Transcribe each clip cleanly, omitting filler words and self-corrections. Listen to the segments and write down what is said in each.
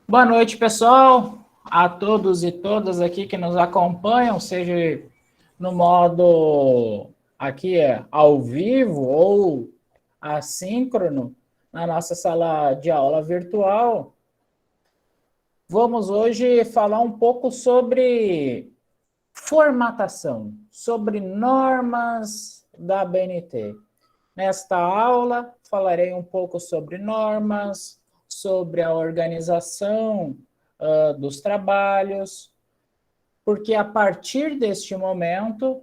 Boa noite, pessoal, a todos e todas aqui que nos acompanham, seja no modo aqui ao vivo ou assíncrono, na nossa sala de aula virtual. Vamos hoje falar um pouco sobre formatação, sobre normas da ABNT. Nesta aula, falarei um pouco sobre normas, sobre a organização dos trabalhos, porque a partir deste momento,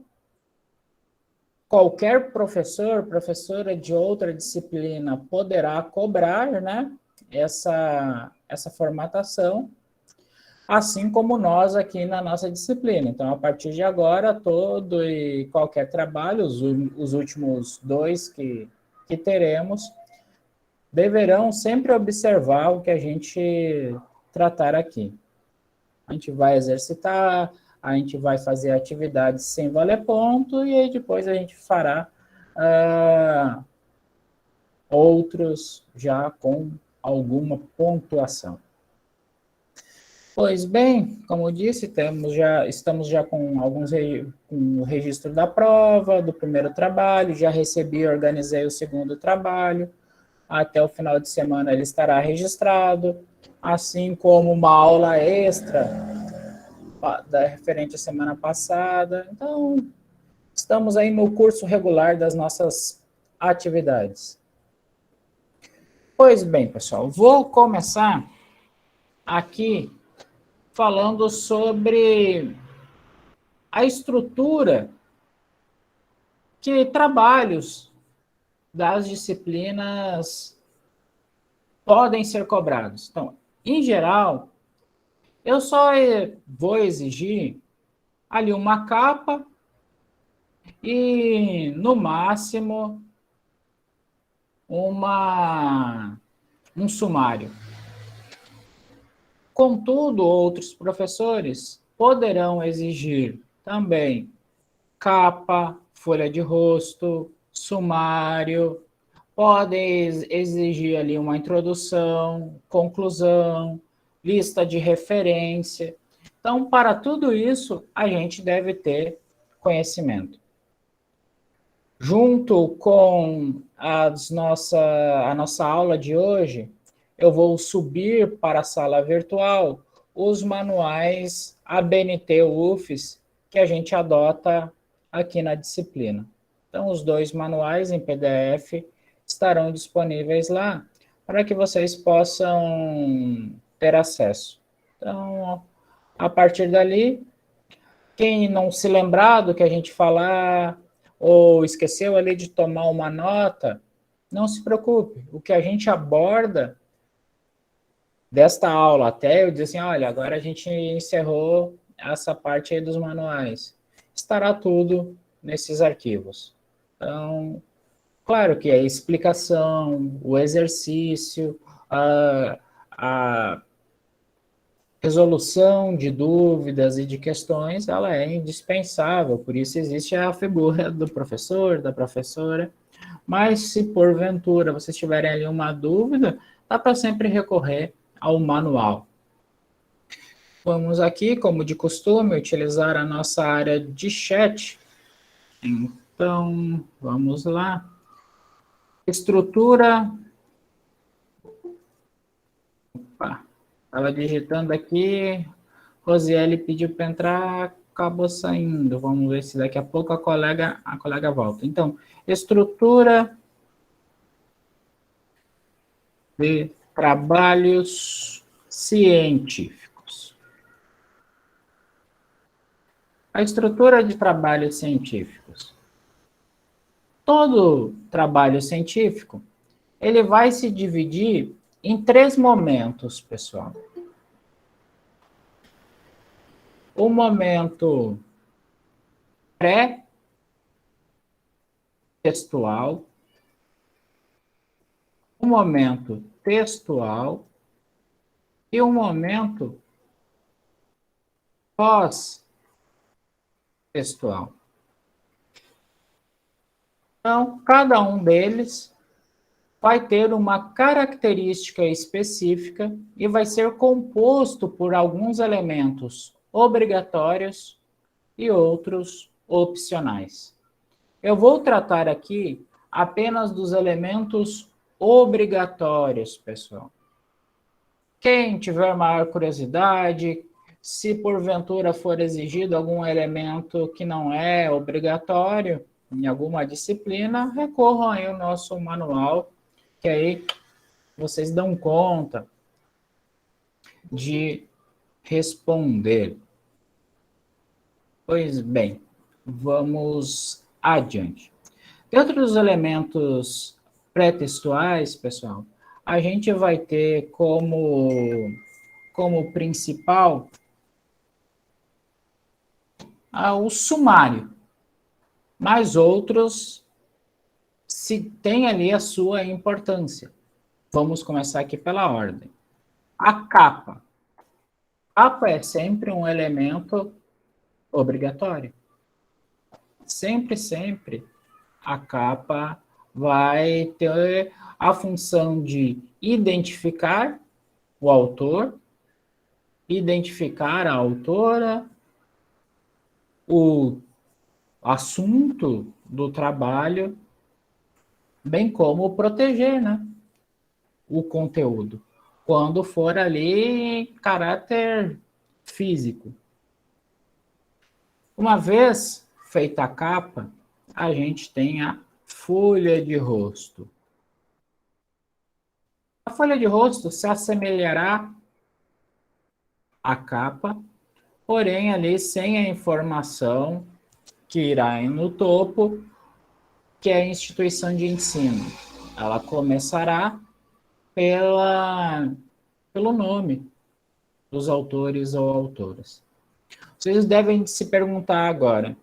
qualquer professor, professora de outra disciplina poderá cobrar, né, essa formatação, assim como nós aqui na nossa disciplina. Então, a partir de agora, todo e qualquer trabalho, os últimos dois que teremos, deverão sempre observar o que a gente tratar aqui. A gente vai exercitar, a gente vai fazer atividades sem valer ponto, e aí depois a gente fará outros já com alguma pontuação. Pois bem, como eu disse, estamos já com com o registro da prova, do primeiro trabalho, já recebi e organizei o segundo trabalho. Até o final de semana ele estará registrado, assim como uma aula extra da referente à semana passada. Então, estamos aí no curso regular das nossas atividades. Pois bem, pessoal, vou começar aqui falando sobre a estrutura que trabalhos das disciplinas podem ser cobrados. Então, em geral, eu só vou exigir ali uma capa e, no máximo, um sumário. Contudo, outros professores poderão exigir também capa, folha de rosto, sumário, podem exigir ali uma introdução, conclusão, lista de referência. Então, para tudo isso, a gente deve ter conhecimento. Junto com a nossa aula de hoje, eu vou subir para a sala virtual os manuais ABNT UFES que a gente adota aqui na disciplina. Então, os dois manuais em PDF estarão disponíveis lá para que vocês possam ter acesso. Então, a partir dali, quem não se lembrar do que a gente falar ou esqueceu ali de tomar uma nota, não se preocupe. O que a gente aborda desta aula até eu dizer assim, olha, agora a gente encerrou essa parte aí dos manuais. Estará tudo nesses arquivos. Então, claro que a explicação, o exercício, a resolução de dúvidas e de questões, ela é indispensável, por isso existe a figura do professor, da professora, mas se porventura vocês tiverem ali uma dúvida, dá para sempre recorrer ao manual. Vamos aqui, como de costume, utilizar a nossa área de chat. Então, vamos lá. Estrutura. Opa, estava digitando aqui. Rosiele pediu para entrar, acabou saindo. Vamos ver se daqui a pouco a colega volta. Então, estrutura de trabalhos científicos. A estrutura de trabalhos científicos. Todo trabalho científico, ele vai se dividir em 3 momentos, pessoal. O momento pré-textual, o momento textual e o momento pós-textual. Então, cada um deles vai ter uma característica específica e vai ser composto por alguns elementos obrigatórios e outros opcionais. Eu vou tratar aqui apenas dos elementos obrigatórios, pessoal. Quem tiver maior curiosidade, se porventura for exigido algum elemento que não é obrigatório em alguma disciplina, recorram aí ao nosso manual, que aí vocês dão conta de responder. Pois bem, vamos adiante. Dentro dos elementos pré-textuais, pessoal, a gente vai ter como principal o sumário, mas outros se tem ali a sua importância. Vamos começar aqui pela ordem. A capa. A capa é sempre um elemento obrigatório. Sempre, sempre a capa vai ter a função de identificar o autor, identificar a autora, o assunto do trabalho, bem como proteger, né, o conteúdo, quando for ali caráter físico. Uma vez feita a capa, a gente tem a folha de rosto. A folha de rosto se assemelhará à capa, porém ali sem a informação que irá no topo, que é a instituição de ensino. Ela começará pelo nome dos autores ou autoras. Vocês devem se perguntar agora,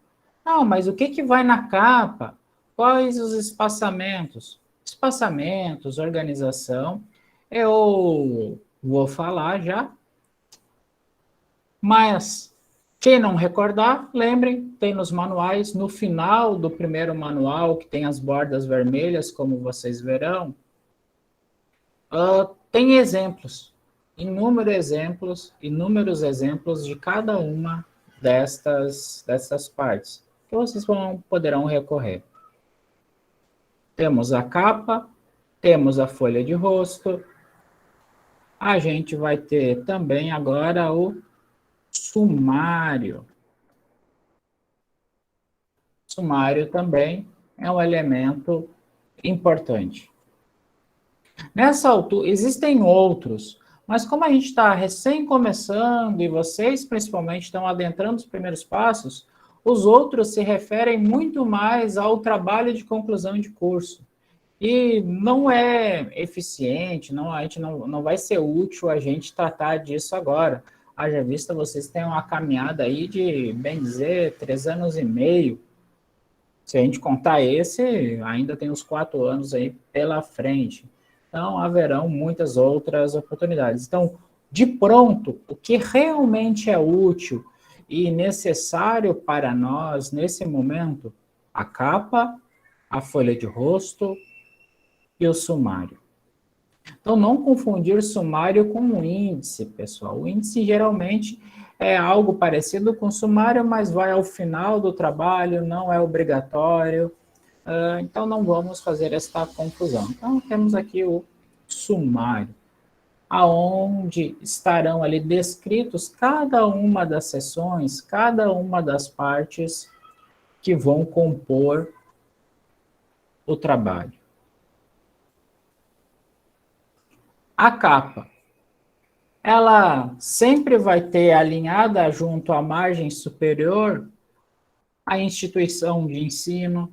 mas o que vai na capa? Quais os espaçamentos? Espaçamentos, organização, eu vou falar já, mas quem não recordar, lembrem, tem nos manuais, no final do primeiro manual, que tem as bordas vermelhas, como vocês verão, tem exemplos, inúmeros exemplos de cada uma destas partes, que vocês poderão recorrer. Temos a capa, temos a folha de rosto, a gente vai ter também agora o sumário. Sumário também é um elemento importante. Nessa altura, existem outros, mas como a gente está recém começando e vocês principalmente estão adentrando os primeiros passos, os outros se referem muito mais ao trabalho de conclusão de curso. E não é eficiente, a gente não vai ser útil a gente tratar disso agora. Haja vista, vocês têm uma caminhada aí de, bem dizer, 3 anos e meio. Se a gente contar esse, ainda tem uns 4 anos aí pela frente. Então, haverão muitas outras oportunidades. Então, de pronto, o que realmente é útil e necessário para nós nesse momento, a capa, a folha de rosto e o sumário. Então, não confundir sumário com o índice, pessoal. O índice geralmente é algo parecido com sumário, mas vai ao final do trabalho, não é obrigatório. Então, não vamos fazer esta confusão. Então, temos aqui o sumário, aonde estarão ali descritos cada uma das seções, cada uma das partes que vão compor o trabalho. A capa, ela sempre vai ter alinhada junto à margem superior a instituição de ensino,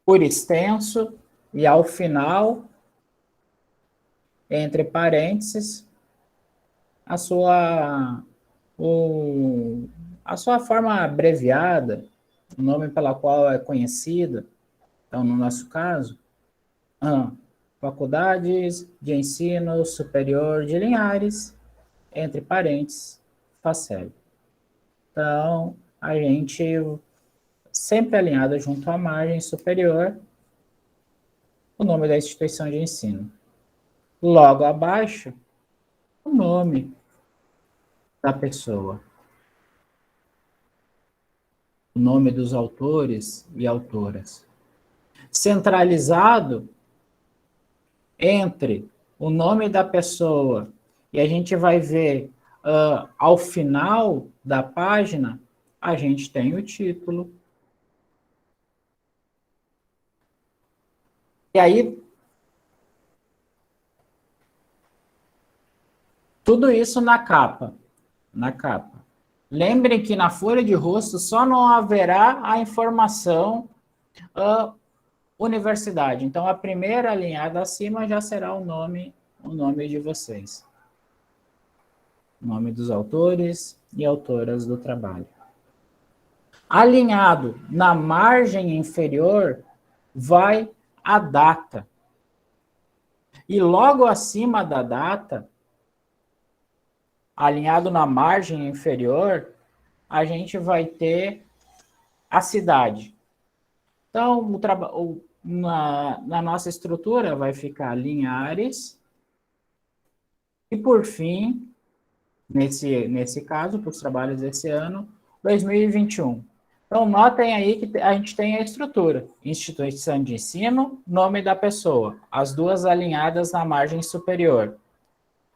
por extenso, e ao final, entre parênteses, a sua, a sua forma abreviada, o nome pela qual é conhecida. Então, no nosso caso, Faculdades de Ensino Superior de Linhares, entre parênteses, FACEL. Então, a gente sempre alinhado junto à margem superior, o nome da instituição de ensino. Logo abaixo, o nome da pessoa, o nome dos autores e autoras. Centralizado entre o nome da pessoa e a gente vai ver ao final da página, a gente tem o título. E aí, tudo isso na capa. Na capa. Lembrem que na folha de rosto só não haverá a informação universidade. Então, a primeira alinhada acima já será o nome de vocês. O nome dos autores e autoras do trabalho. Alinhado na margem inferior vai a data. E logo acima da data, alinhado na margem inferior, a gente vai ter a cidade. Então, na nossa estrutura vai ficar Linhares. E, por fim, nesse caso, para os trabalhos desse ano, 2021. Então, notem aí que a gente tem a estrutura. Instituição de ensino, nome da pessoa. As duas alinhadas na margem superior.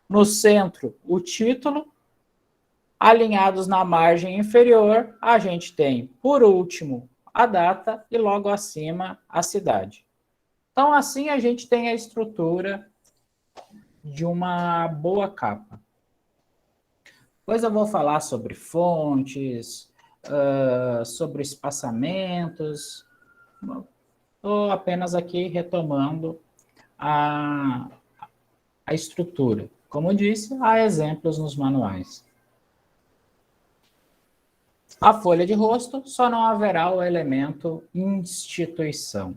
No centro, o título. Alinhados na margem inferior, a gente tem, por último, a data e logo acima, a cidade. Então, assim a gente tem a estrutura de uma boa capa. Depois eu vou falar sobre fontes, sobre espaçamentos. Estou apenas aqui retomando a estrutura. Como eu disse, há exemplos nos manuais. A folha de rosto só não haverá o elemento instituição.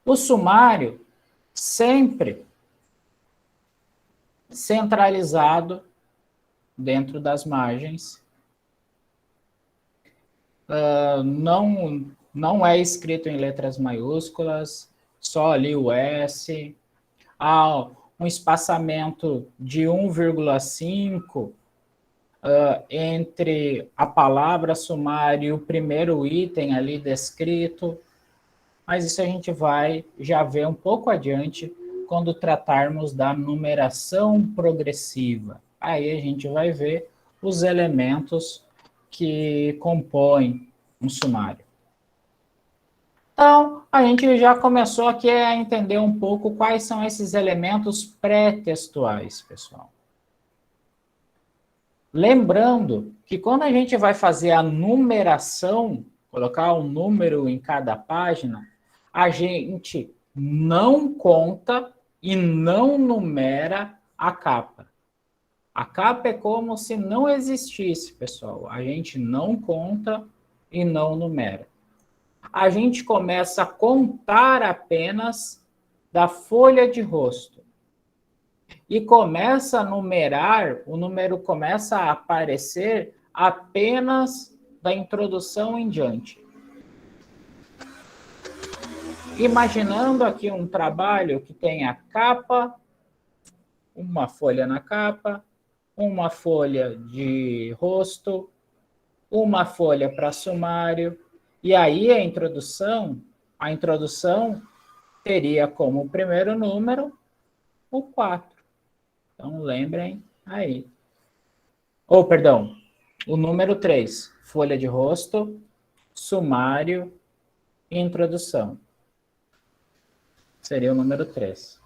O sumário sempre centralizado dentro das margens. Não é escrito em letras maiúsculas, só ali o S. Há um espaçamento de 1,5 entre a palavra sumário e o primeiro item ali descrito. Mas isso a gente vai já ver um pouco adiante quando tratarmos da numeração progressiva. Aí a gente vai ver os elementos que compõem um sumário. Então, a gente já começou aqui a entender um pouco quais são esses elementos pré-textuais, pessoal. Lembrando que quando a gente vai fazer a numeração, colocar um número em cada página, a gente não conta e não numera a capa. A capa é como se não existisse, pessoal. A gente não conta e não numera. A gente começa a contar apenas da folha de rosto. E começa a numerar, o número começa a aparecer apenas da introdução em diante. Imaginando aqui um trabalho que tem a capa, uma folha na capa, uma folha de rosto, uma folha para sumário, e aí a introdução teria como primeiro número o 4. Então, lembrem aí. Perdão, o número 3, folha de rosto, sumário e introdução. Seria o número 3.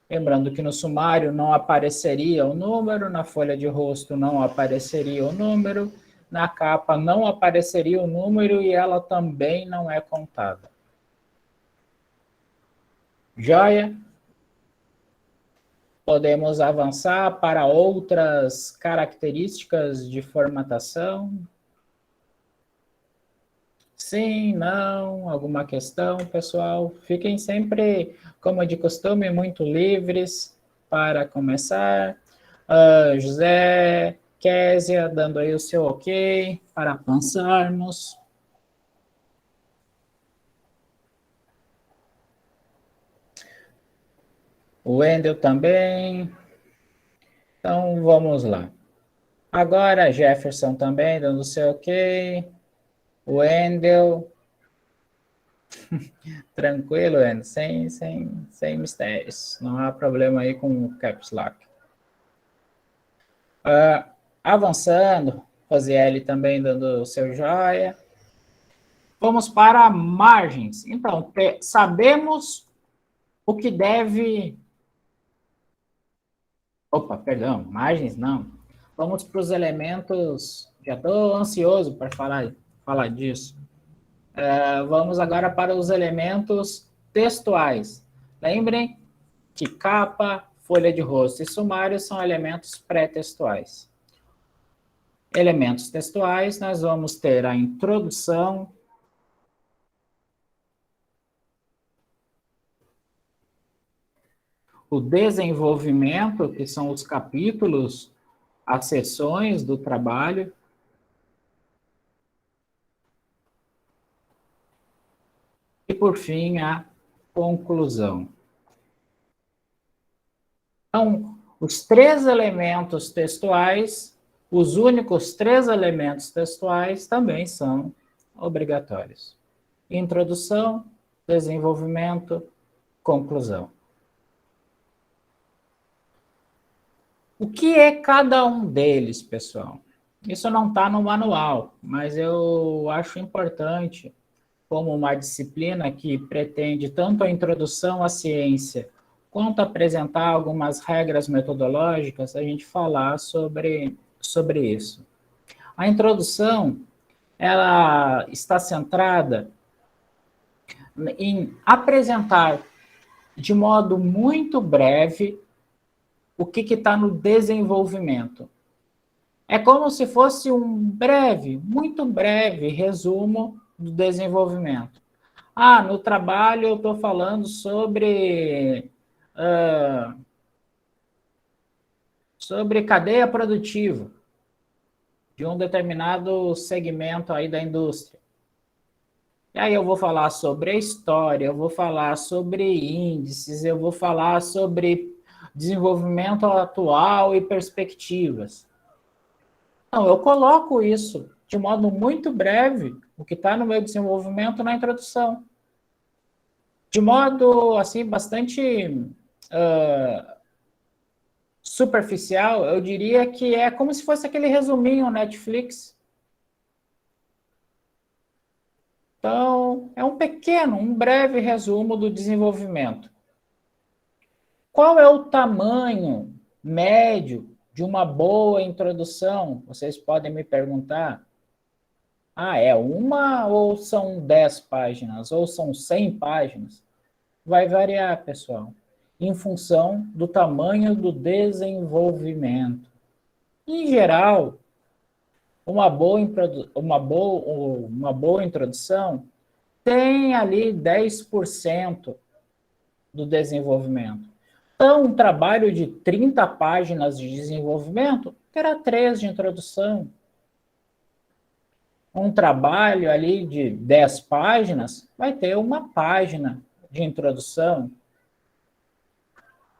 Lembrando que no sumário não apareceria o número, na folha de rosto não apareceria o número, na capa não apareceria o número e ela também não é contada. Joia? Podemos avançar para outras características de formatação? Sim, não, alguma questão, pessoal? Fiquem sempre, como de costume, muito livres para começar. José, Késia, dando aí o seu ok para avançarmos. O Wendel também. Então, vamos lá. Agora, Jefferson também, dando o seu ok. O Wendel. Tranquilo, Wendel, sem mistérios. Não há problema aí com o Caps Lock. Avançando, Rosiele também dando o seu joia. Vamos para margens. Então, sabemos o que deve... Opa, perdão, margens não. Vamos para os elementos... Já estou ansioso para falar disso. Vamos agora para os elementos textuais. Lembrem que capa, folha de rosto e sumário são elementos pré-textuais. Elementos textuais, nós vamos ter a introdução, o desenvolvimento, que são os capítulos, as seções do trabalho, e, por fim, a conclusão. Então, os três elementos textuais, os únicos três elementos textuais também são obrigatórios. Introdução, desenvolvimento, conclusão. O que é cada um deles, pessoal? Isso não está no manual, mas eu acho importante, como uma disciplina que pretende tanto a introdução à ciência, quanto apresentar algumas regras metodológicas, a gente falar sobre isso. A introdução, ela está centrada em apresentar de modo muito breve o que está no desenvolvimento. É como se fosse um breve, muito breve resumo do desenvolvimento. No trabalho eu estou falando sobre cadeia produtiva de um determinado segmento aí da indústria. E aí eu vou falar sobre a história, eu vou falar sobre índices, eu vou falar sobre desenvolvimento atual e perspectivas. Não, eu coloco isso de modo muito breve, o que está no meu desenvolvimento na introdução. De modo, assim, bastante superficial, eu diria que é como se fosse aquele resuminho Netflix. Então, é um breve resumo do desenvolvimento. Qual é o tamanho médio de uma boa introdução? Vocês podem me perguntar. É uma ou são 10 páginas? Ou são 100 páginas? Vai variar, pessoal, em função do tamanho do desenvolvimento. Em geral, uma boa introdução tem ali 10% do desenvolvimento. Então, um trabalho de 30 páginas de desenvolvimento terá 3 de introdução. Um trabalho ali de 10 páginas vai ter 1 página de introdução.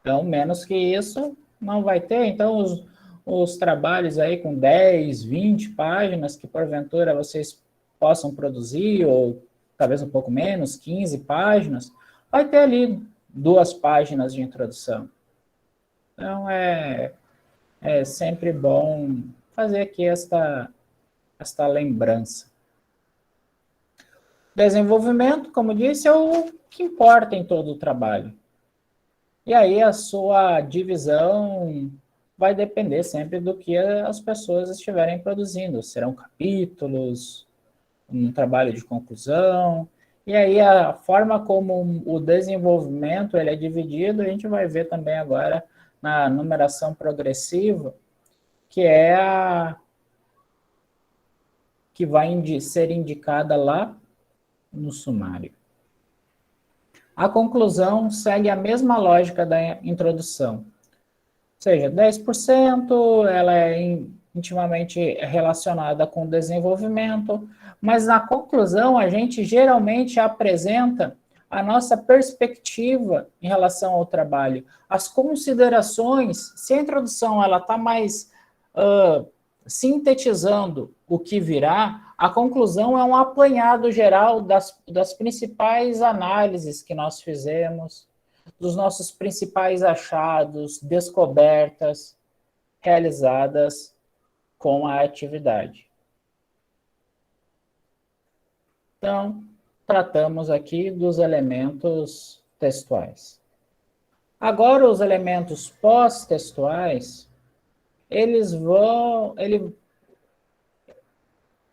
Então, menos que isso, não vai ter. Então, os trabalhos aí com 10, 20 páginas que, porventura, vocês possam produzir, ou talvez um pouco menos, 15 páginas, vai ter ali 2 páginas de introdução. Então, é sempre bom fazer aqui esta lembrança. Desenvolvimento, como disse, é o que importa em todo o trabalho. E aí a sua divisão vai depender sempre do que as pessoas estiverem produzindo. Serão capítulos, um trabalho de conclusão. E aí a forma como o desenvolvimento ele é dividido, a gente vai ver também agora na numeração progressiva, que é a que vai ser indicada lá no sumário. A conclusão segue a mesma lógica da introdução. Ou seja, 10% ela é intimamente relacionada com desenvolvimento, mas na conclusão a gente geralmente apresenta a nossa perspectiva em relação ao trabalho, as considerações. Se a introdução ela está mais sintetizando o que virá, a conclusão é um apanhado geral das principais análises que nós fizemos, dos nossos principais achados, descobertas realizadas com a atividade. Então, tratamos aqui dos elementos textuais. Agora, os elementos pós-textuais,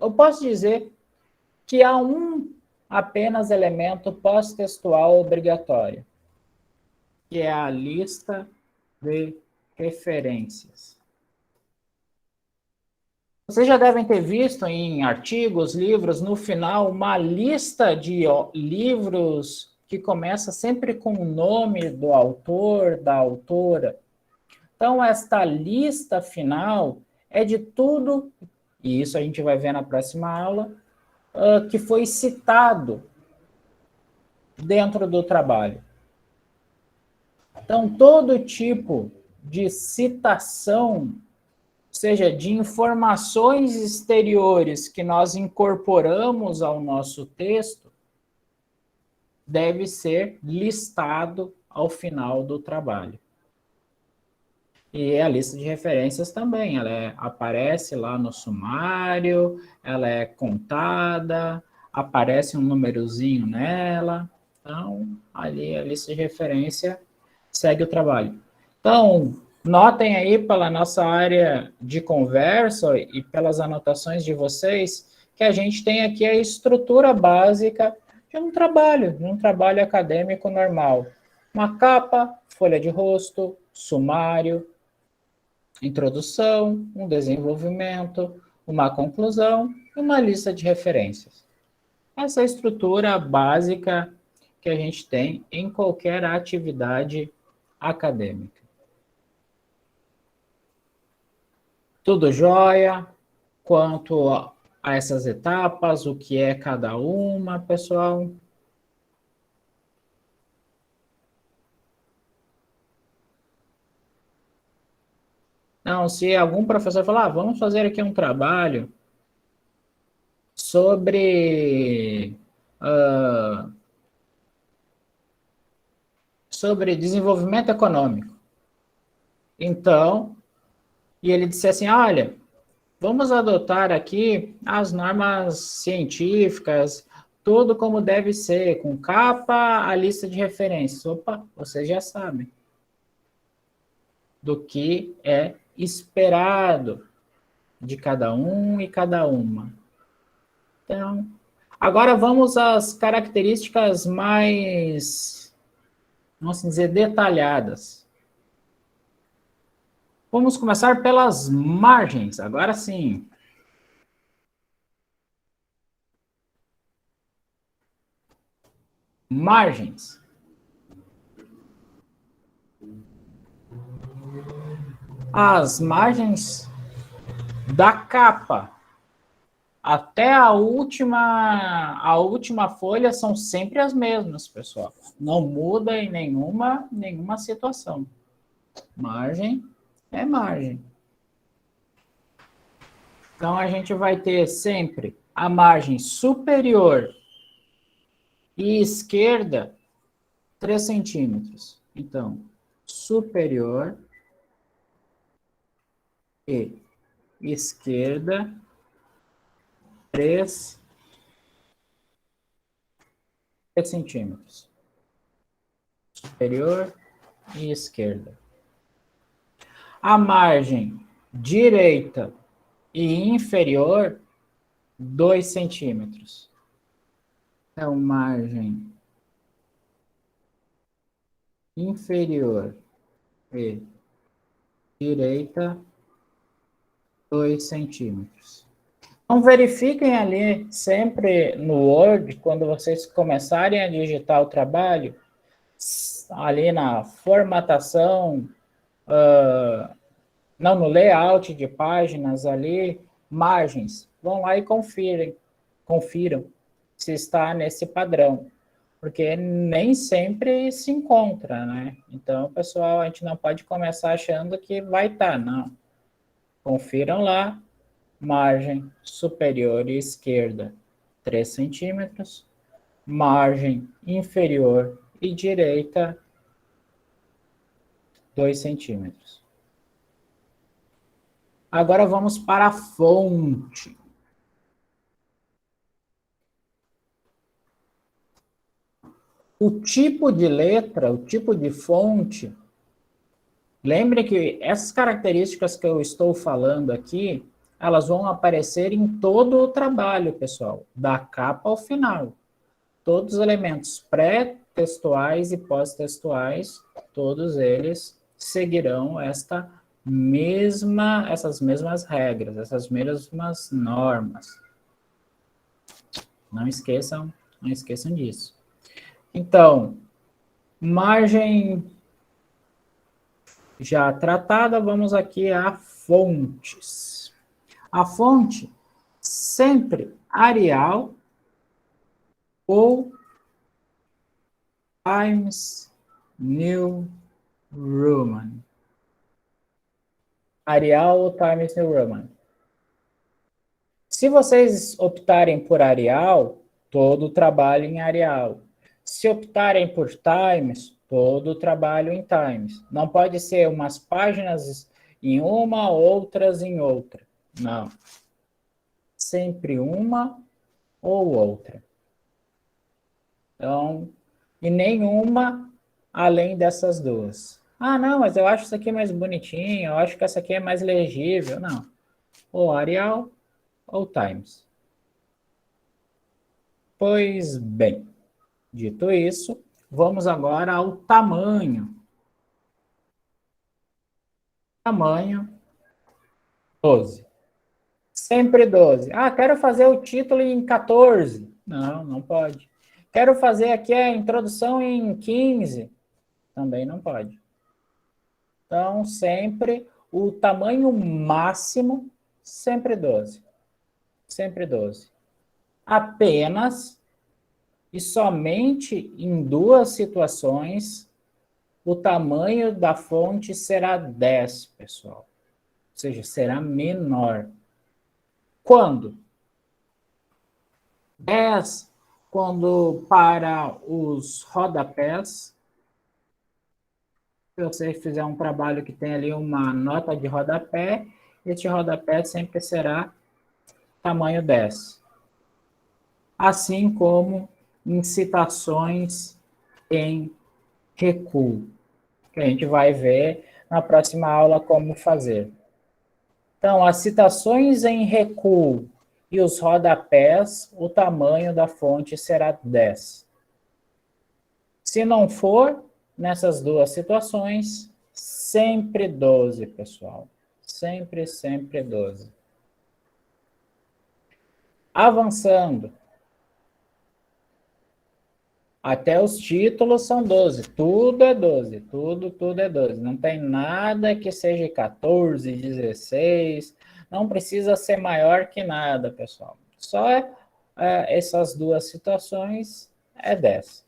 eu posso dizer que há apenas elemento pós-textual obrigatório, que é a lista de referências. Vocês já devem ter visto em artigos, livros, no final, uma lista de livros que começa sempre com o nome do autor, da autora. Então, esta lista final é de tudo, e isso a gente vai ver na próxima aula, que foi citado dentro do trabalho. Então, todo tipo de citação, seja de informações exteriores que nós incorporamos ao nosso texto, deve ser listado ao final do trabalho. E a lista de referências também, aparece lá no sumário, ela é contada, aparece um númerozinho nela. Então, ali a lista de referência segue o trabalho. Então, notem aí pela nossa área de conversa e pelas anotações de vocês, que a gente tem aqui a estrutura básica de um trabalho acadêmico normal. Uma capa, folha de rosto, sumário, introdução, um desenvolvimento, uma conclusão e uma lista de referências. Essa é a estrutura básica que a gente tem em qualquer atividade acadêmica. Tudo jóia? Quanto a essas etapas, o que é cada uma, pessoal? Não, se algum professor falar, vamos fazer aqui um trabalho sobre desenvolvimento econômico. Então, e ele disse assim, olha, vamos adotar aqui as normas científicas, tudo como deve ser, com capa, a lista de referências. Opa, vocês já sabem do que é esperado de cada um e cada uma. Então, agora vamos às características mais, vamos dizer, detalhadas. Vamos começar pelas margens, agora sim. Margens. As margens da capa até a última folha são sempre as mesmas, pessoal. Não muda em nenhuma situação. Margem é margem. Então, a gente vai ter sempre a margem superior e esquerda 3 centímetros. Então, superior e esquerda 3 centímetros. Superior e esquerda. A margem direita e inferior, 2 centímetros. Então, margem inferior e direita, 2 centímetros. Então, verifiquem ali, sempre no Word, quando vocês começarem a digitar o trabalho, ali na formatação, Não, no layout de páginas ali, margens. Vão lá e confiram se está nesse padrão, porque nem sempre se encontra, né? Então, pessoal, a gente não pode começar achando que vai estar, não. Confiram lá, margem superior esquerda, 3 centímetros, margem inferior e direita, 2 centímetros. Agora vamos para a fonte. O tipo de letra, o tipo de fonte, lembre que essas características que eu estou falando aqui, elas vão aparecer em todo o trabalho, pessoal, da capa ao final. Todos os elementos pré-textuais e pós-textuais, todos eles seguirão essas mesmas regras, essas mesmas normas. Não esqueçam disso. Então, margem já tratada, vamos aqui a fontes. A fonte sempre Arial ou Times New Roman. Arial ou Times New Roman. Se vocês optarem por Arial, todo o trabalho em Arial. Se optarem por Times, todo o trabalho em Times. Não pode ser umas páginas em uma, outras em outra. Não. Sempre uma ou outra. Então, e nenhuma além dessas duas. Ah, não, mas eu acho isso aqui mais bonitinho, eu acho que essa aqui é mais legível. Não. Ou Arial ou Times. Pois bem, dito isso, vamos agora ao tamanho. Tamanho 12. Sempre 12. Ah, quero fazer o título em 14. Não, não pode. Quero fazer aqui a introdução em 15. Também não pode. Então, sempre o tamanho máximo, sempre 12. Sempre 12. Apenas e somente em duas situações o tamanho da fonte será 10, pessoal. Ou seja, será menor. Quando? 10, quando para os rodapés, se você fizer um trabalho que tem ali uma nota de rodapé, este rodapé sempre será tamanho 10. Assim como em citações em recuo, que a gente vai ver na próxima aula como fazer. Então, as citações em recuo e os rodapés, o tamanho da fonte será 10. Se não for, nessas duas situações, sempre 12, pessoal. Sempre, sempre 12. Avançando. Até os títulos são 12. Tudo é 12. Tudo é 12. Não tem nada que seja 14, 16. Não precisa ser maior que nada, pessoal. Só essas duas situações é 10.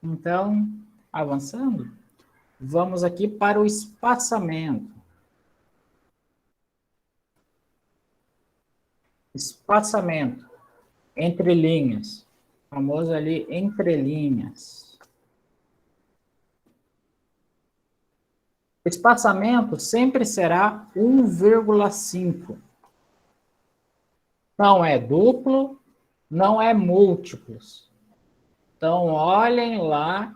Então, avançando, vamos aqui para o espaçamento. Espaçamento entre linhas. O famoso ali entre linhas. O espaçamento sempre será 1,5. Não é duplo, não é múltiplos. Então, olhem lá,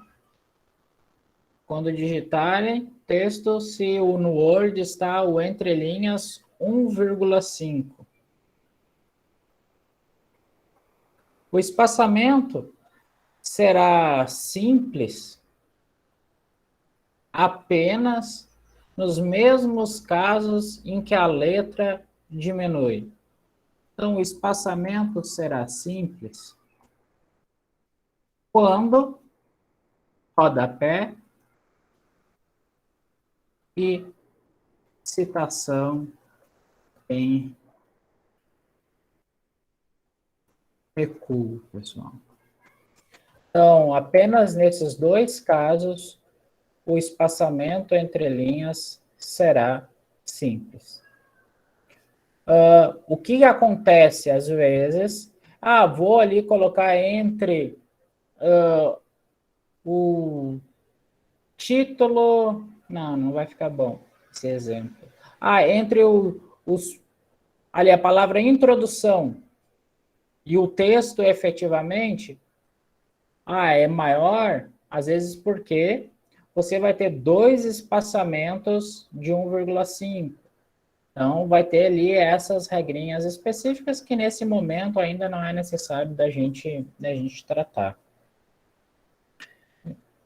quando digitarem texto, se no Word está o entre linhas 1,5. O espaçamento será simples apenas nos mesmos casos em que a letra diminui. Então, o espaçamento será simples quando rodapé e citação em recuo, pessoal. Então, apenas nesses dois casos, o espaçamento entre linhas será simples. O que acontece às vezes? Vou ali colocar entre o título. Não vai ficar bom esse exemplo. Entre ali a palavra introdução e o texto efetivamente, é maior, às vezes porque você vai ter dois espaçamentos de 1,5. Então, vai ter ali essas regrinhas específicas que nesse momento ainda não é necessário da gente tratar.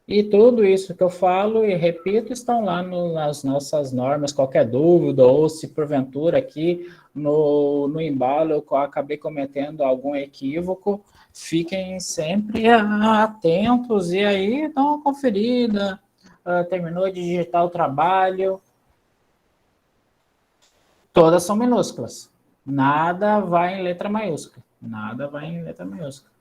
E tudo isso que eu falo e repito estão lá nas nossas normas. Qualquer dúvida ou se porventura aqui no embalo eu acabei cometendo algum equívoco, fiquem sempre atentos e aí dão uma conferida. Terminou de digitar o trabalho, todas são minúsculas. Nada vai em letra maiúscula. Nada vai em letra maiúscula.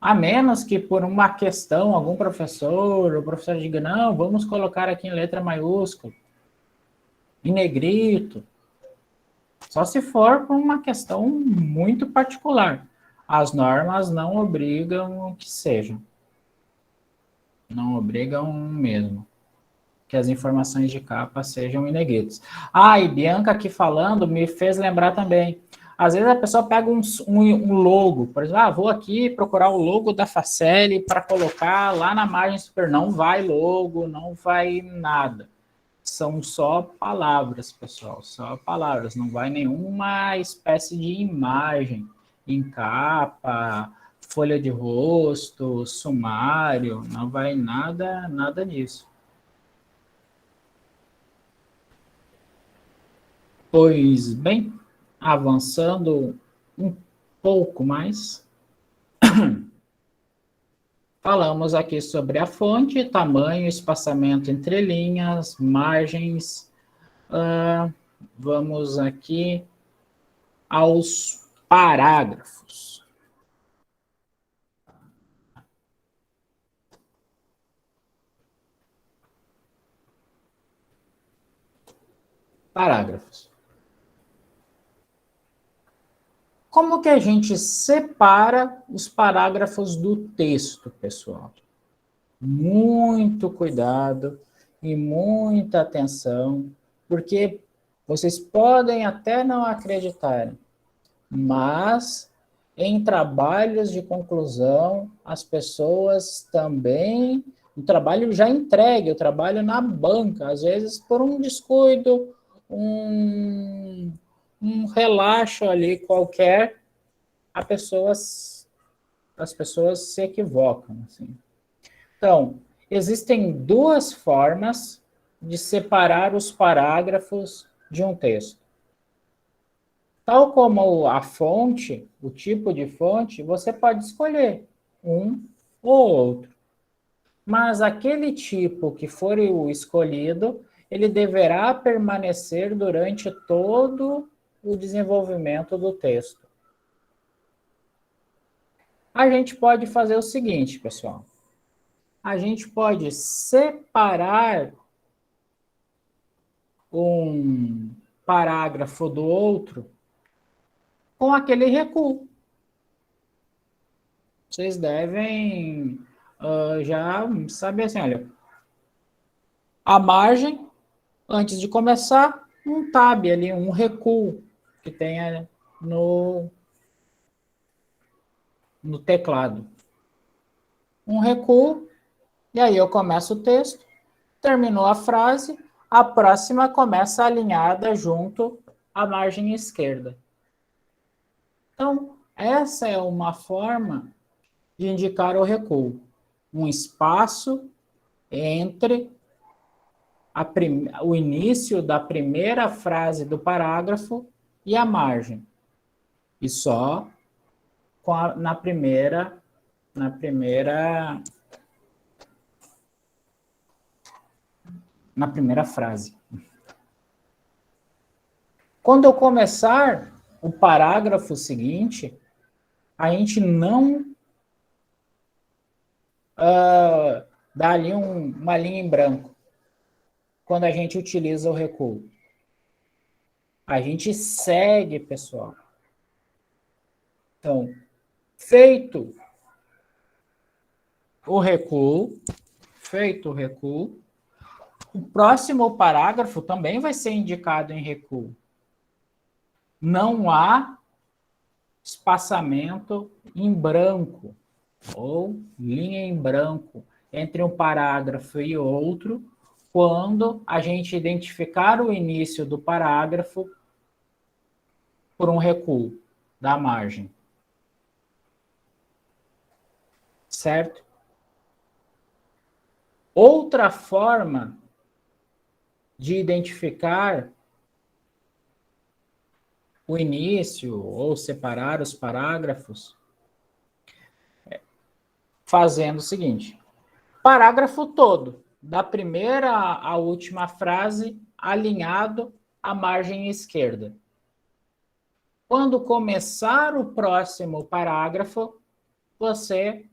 A menos que por uma questão, algum professor, o professor diga, não, vamos colocar aqui em letra maiúscula, em negrito. Só se for por uma questão muito particular. As normas não obrigam que sejam. Não obrigam mesmo que as informações de capa sejam em negritos. E Bianca aqui falando me fez lembrar também. Às vezes a pessoa pega um logo, por exemplo, vou aqui procurar o logo da Faceli para colocar lá na margem superior. Não vai logo, não vai nada. São só palavras, pessoal, só palavras. Não vai nenhuma espécie de imagem em capa, folha de rosto, sumário, não vai nada disso. Pois bem, avançando um pouco mais, falamos aqui sobre a fonte, tamanho, espaçamento entre linhas, margens. Vamos aqui aos parágrafos. Parágrafos. Como que a gente separa os parágrafos do texto, pessoal? Muito cuidado e muita atenção, porque vocês podem até não acreditar, mas em trabalhos de conclusão, as pessoas também, o trabalho já entregue, o trabalho na banca, às vezes por um descuido, um relaxo ali qualquer, as pessoas se equivocam. Assim. Então, existem duas formas de separar os parágrafos de um texto. Tal como a fonte, o tipo de fonte, você pode escolher um ou outro. Mas aquele tipo que for o escolhido, ele deverá permanecer durante todo o desenvolvimento do texto. A gente pode fazer o seguinte, pessoal. A gente pode separar um parágrafo do outro com aquele recuo. Vocês devem já saber assim, olha, a margem, antes de começar, um tab ali, um recuo que tenha no teclado. Um recuo, e aí eu começo o texto, terminou a frase, a próxima começa alinhada junto à margem esquerda. Então, essa é uma forma de indicar o recuo. Um espaço entre o início da primeira frase do parágrafo e a margem. E só na primeira na primeira frase. Quando eu começar o parágrafo seguinte, a gente não dá ali uma linha em branco quando a gente utiliza o recuo. A gente segue, pessoal. Então, feito o recuo, o próximo parágrafo também vai ser indicado em recuo. Não há espaçamento em branco ou linha em branco entre um parágrafo e outro, quando a gente identificar o início do parágrafo por um recuo da margem. Certo? Outra forma de identificar o início ou separar os parágrafos fazendo o seguinte: parágrafo todo, da primeira à última frase, alinhado à margem esquerda. Quando começar o próximo parágrafo, você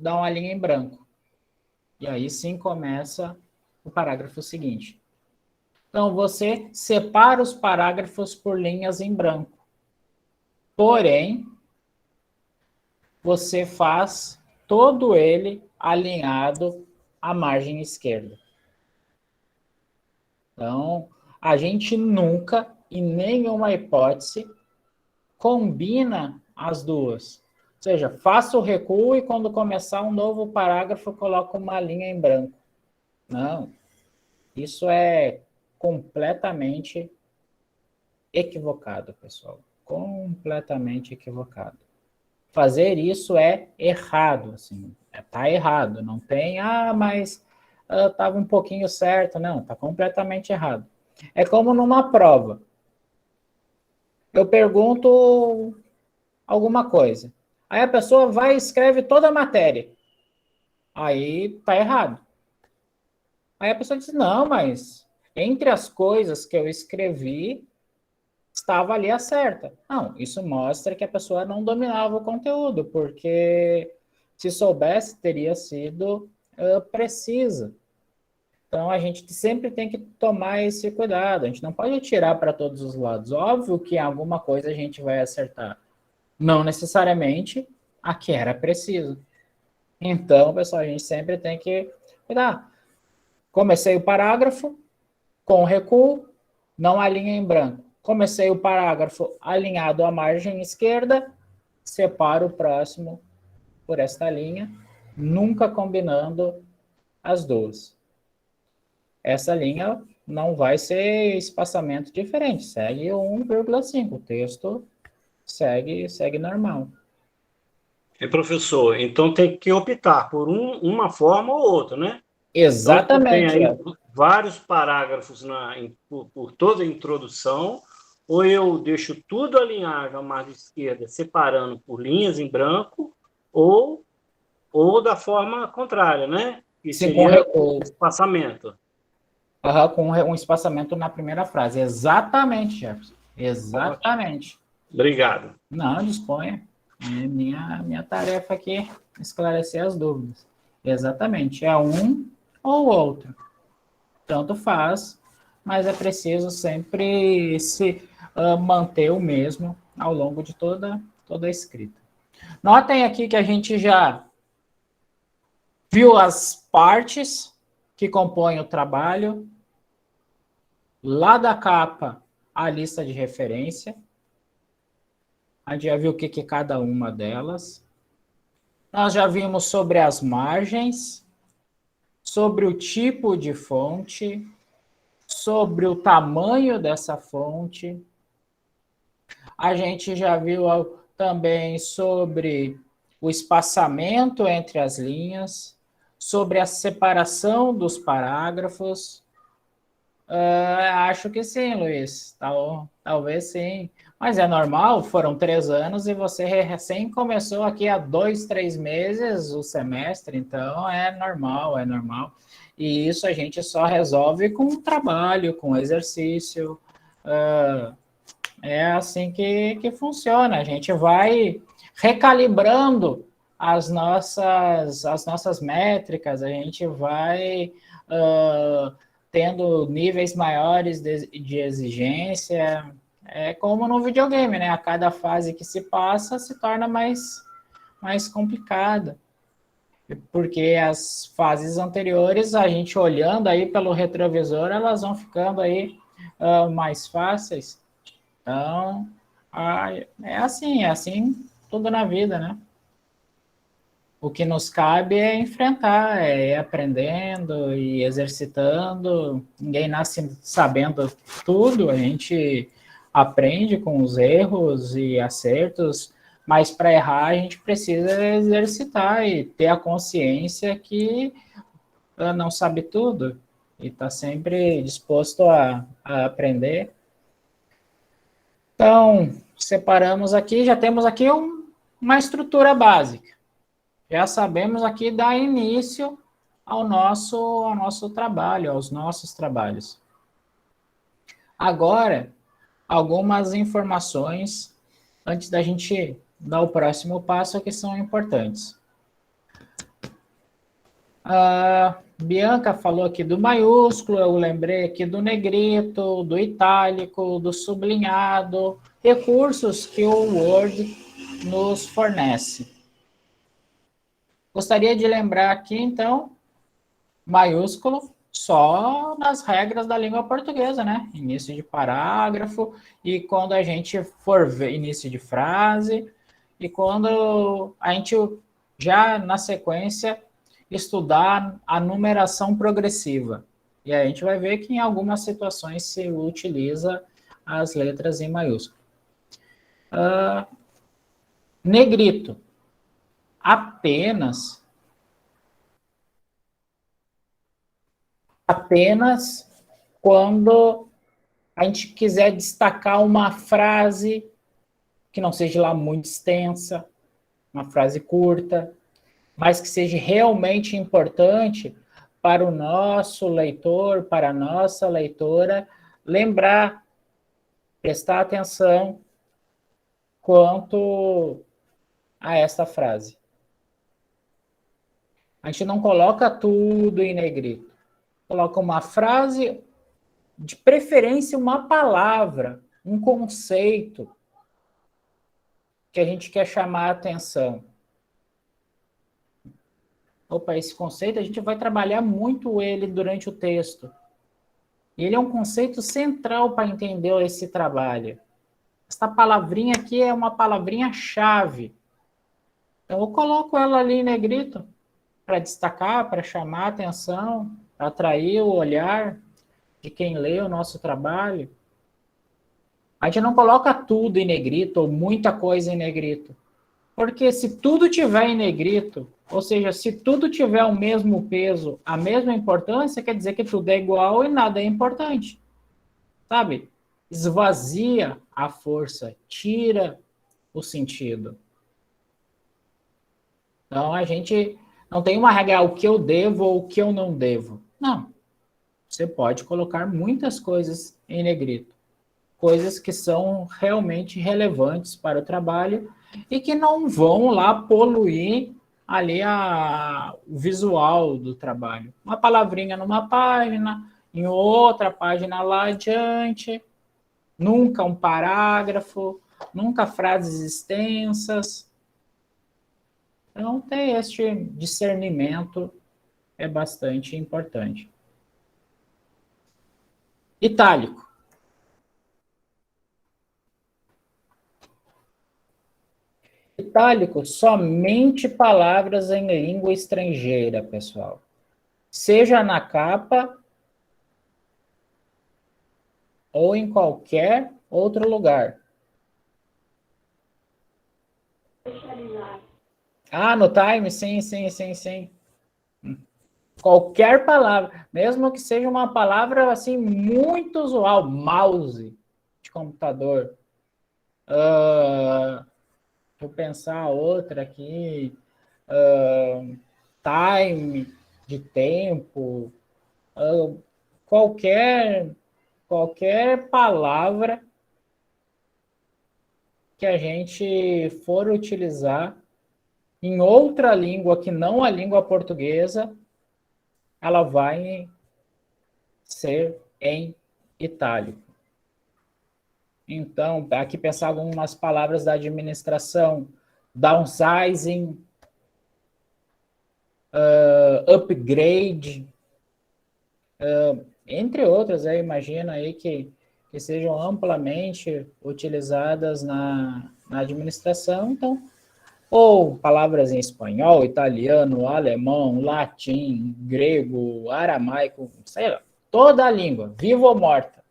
dá uma linha em branco. E aí sim começa o parágrafo seguinte. Então, você separa os parágrafos por linhas em branco. Porém, você faz todo ele alinhado à margem esquerda. Então, a gente nunca, em nenhuma hipótese, combina as duas. Ou seja, faça o recuo e quando começar um novo parágrafo, coloca uma linha em branco. Não. Isso é completamente equivocado, pessoal. Completamente equivocado. Fazer isso é errado, assim. Tá errado. Não tem, mas estava um pouquinho certo. Não, está completamente errado. É como numa prova. Eu pergunto alguma coisa. Aí a pessoa vai e escreve toda a matéria. Aí tá errado. Aí a pessoa diz, não, mas entre as coisas que eu escrevi, estava ali a certa. Não, isso mostra que a pessoa não dominava o conteúdo, porque se soubesse, teria sido precisa. Então, a gente sempre tem que tomar esse cuidado. A gente não pode atirar para todos os lados. Óbvio que em alguma coisa a gente vai acertar. Não necessariamente a que era preciso. Então, pessoal, a gente sempre tem que cuidar. Comecei o parágrafo com recuo, não há linha em branco. Comecei o parágrafo alinhado à margem esquerda, separo o próximo por esta linha, nunca combinando as duas. Essa linha não vai ser espaçamento diferente, segue 1,5. O texto segue normal. Professor, então tem que optar por uma forma ou outra, né? Então, tu tem Exatamente. aí vários parágrafos por toda a introdução, ou eu deixo tudo alinhado à margem esquerda, separando por linhas em branco, ou da forma contrária, né? Que Sim, com seria o recuo. espaçamento. Com um espaçamento na primeira frase. Exatamente, Jefferson. Exatamente. Obrigado. Não, disponha. É minha tarefa aqui é esclarecer as dúvidas. Exatamente. É um ou outro. Tanto faz, mas é preciso sempre se manter o mesmo ao longo de toda a escrita. Notem aqui que a gente já viu as partes que compõem o trabalho. Lá da capa, a lista de referência. A gente já viu o que é cada uma delas. Nós já vimos sobre as margens, sobre o tipo de fonte, sobre o tamanho dessa fonte. A gente já viu também sobre o espaçamento entre as linhas, sobre a separação dos parágrafos. Acho que sim, Luiz. Talvez sim. Mas é normal, foram 3 anos e você recém começou aqui há 2, 3 meses o semestre, então é normal, é normal. E isso a gente só resolve com trabalho, com exercício. É assim que funciona. A gente vai recalibrando as nossas métricas, a gente vai tendo níveis maiores de exigência. É como no videogame, né? A cada fase que se passa se torna mais complicada. Porque as fases anteriores, a gente olhando aí pelo retrovisor, elas vão ficando aí mais fáceis. Então, é assim tudo na vida, né? O que nos cabe é enfrentar, é ir aprendendo e exercitando. Ninguém nasce sabendo tudo, a gente aprende com os erros e acertos, mas para errar a gente precisa exercitar e ter a consciência que não sabe tudo e está sempre disposto a aprender. Então, separamos aqui, já temos aqui uma estrutura básica. Já sabemos aqui dar início ao nosso trabalho, aos nossos trabalhos. Agora, algumas informações antes da gente dar o próximo passo que são importantes. A Bianca falou aqui do maiúsculo, eu lembrei aqui do negrito, do itálico, do sublinhado, recursos que o Word nos fornece. Gostaria de lembrar aqui, então, maiúsculo só nas regras da língua portuguesa, né? Início de parágrafo, e quando a gente for ver início de frase, e quando a gente já na sequência estudar a numeração progressiva. E aí a gente vai ver que em algumas situações se utiliza as letras em maiúsculo. Negrito. Apenas quando a gente quiser destacar uma frase que não seja lá muito extensa, uma frase curta, mas que seja realmente importante para o nosso leitor, para a nossa leitora, lembrar, prestar atenção quanto a esta frase. A gente não coloca tudo em negrito. Coloca uma frase, de preferência uma palavra, um conceito que a gente quer chamar a atenção. Opa, esse conceito a gente vai trabalhar muito ele durante o texto. Ele é um conceito central para entender esse trabalho. Essa palavrinha aqui é uma palavrinha-chave. Então, eu coloco ela ali em negrito para destacar, para chamar a atenção, para atrair o olhar de quem lê o nosso trabalho. A gente não coloca tudo em negrito ou muita coisa em negrito. Porque se tudo tiver em negrito, ou seja, se tudo tiver o mesmo peso, a mesma importância, quer dizer que tudo é igual e nada é importante. Sabe? Esvazia a força, tira o sentido. Então, a gente não tem uma regra, o que eu devo ou o que eu não devo. Não. Você pode colocar muitas coisas em negrito. Coisas que são realmente relevantes para o trabalho e que não vão lá poluir ali o visual do trabalho. Uma palavrinha numa página, em outra página lá adiante, nunca um parágrafo, nunca frases extensas. Então, ter este discernimento é bastante importante. Itálico. Itálico, somente palavras em língua estrangeira, pessoal. Seja na capa ou em qualquer outro lugar. Ah, no Time? Sim, sim, sim, sim. Qualquer palavra, mesmo que seja uma palavra assim muito usual, mouse de computador. Vou pensar outra aqui. Time, de tempo. Qualquer, qualquer palavra que a gente for utilizar em outra língua que não a língua portuguesa, ela vai ser em itálico. Então, aqui pensar algumas palavras da administração: downsizing, upgrade, entre outras, imagino aí que sejam amplamente utilizadas na administração. Então, ou palavras em espanhol, italiano, alemão, latim, grego, aramaico, sei lá, toda a língua, viva ou morta.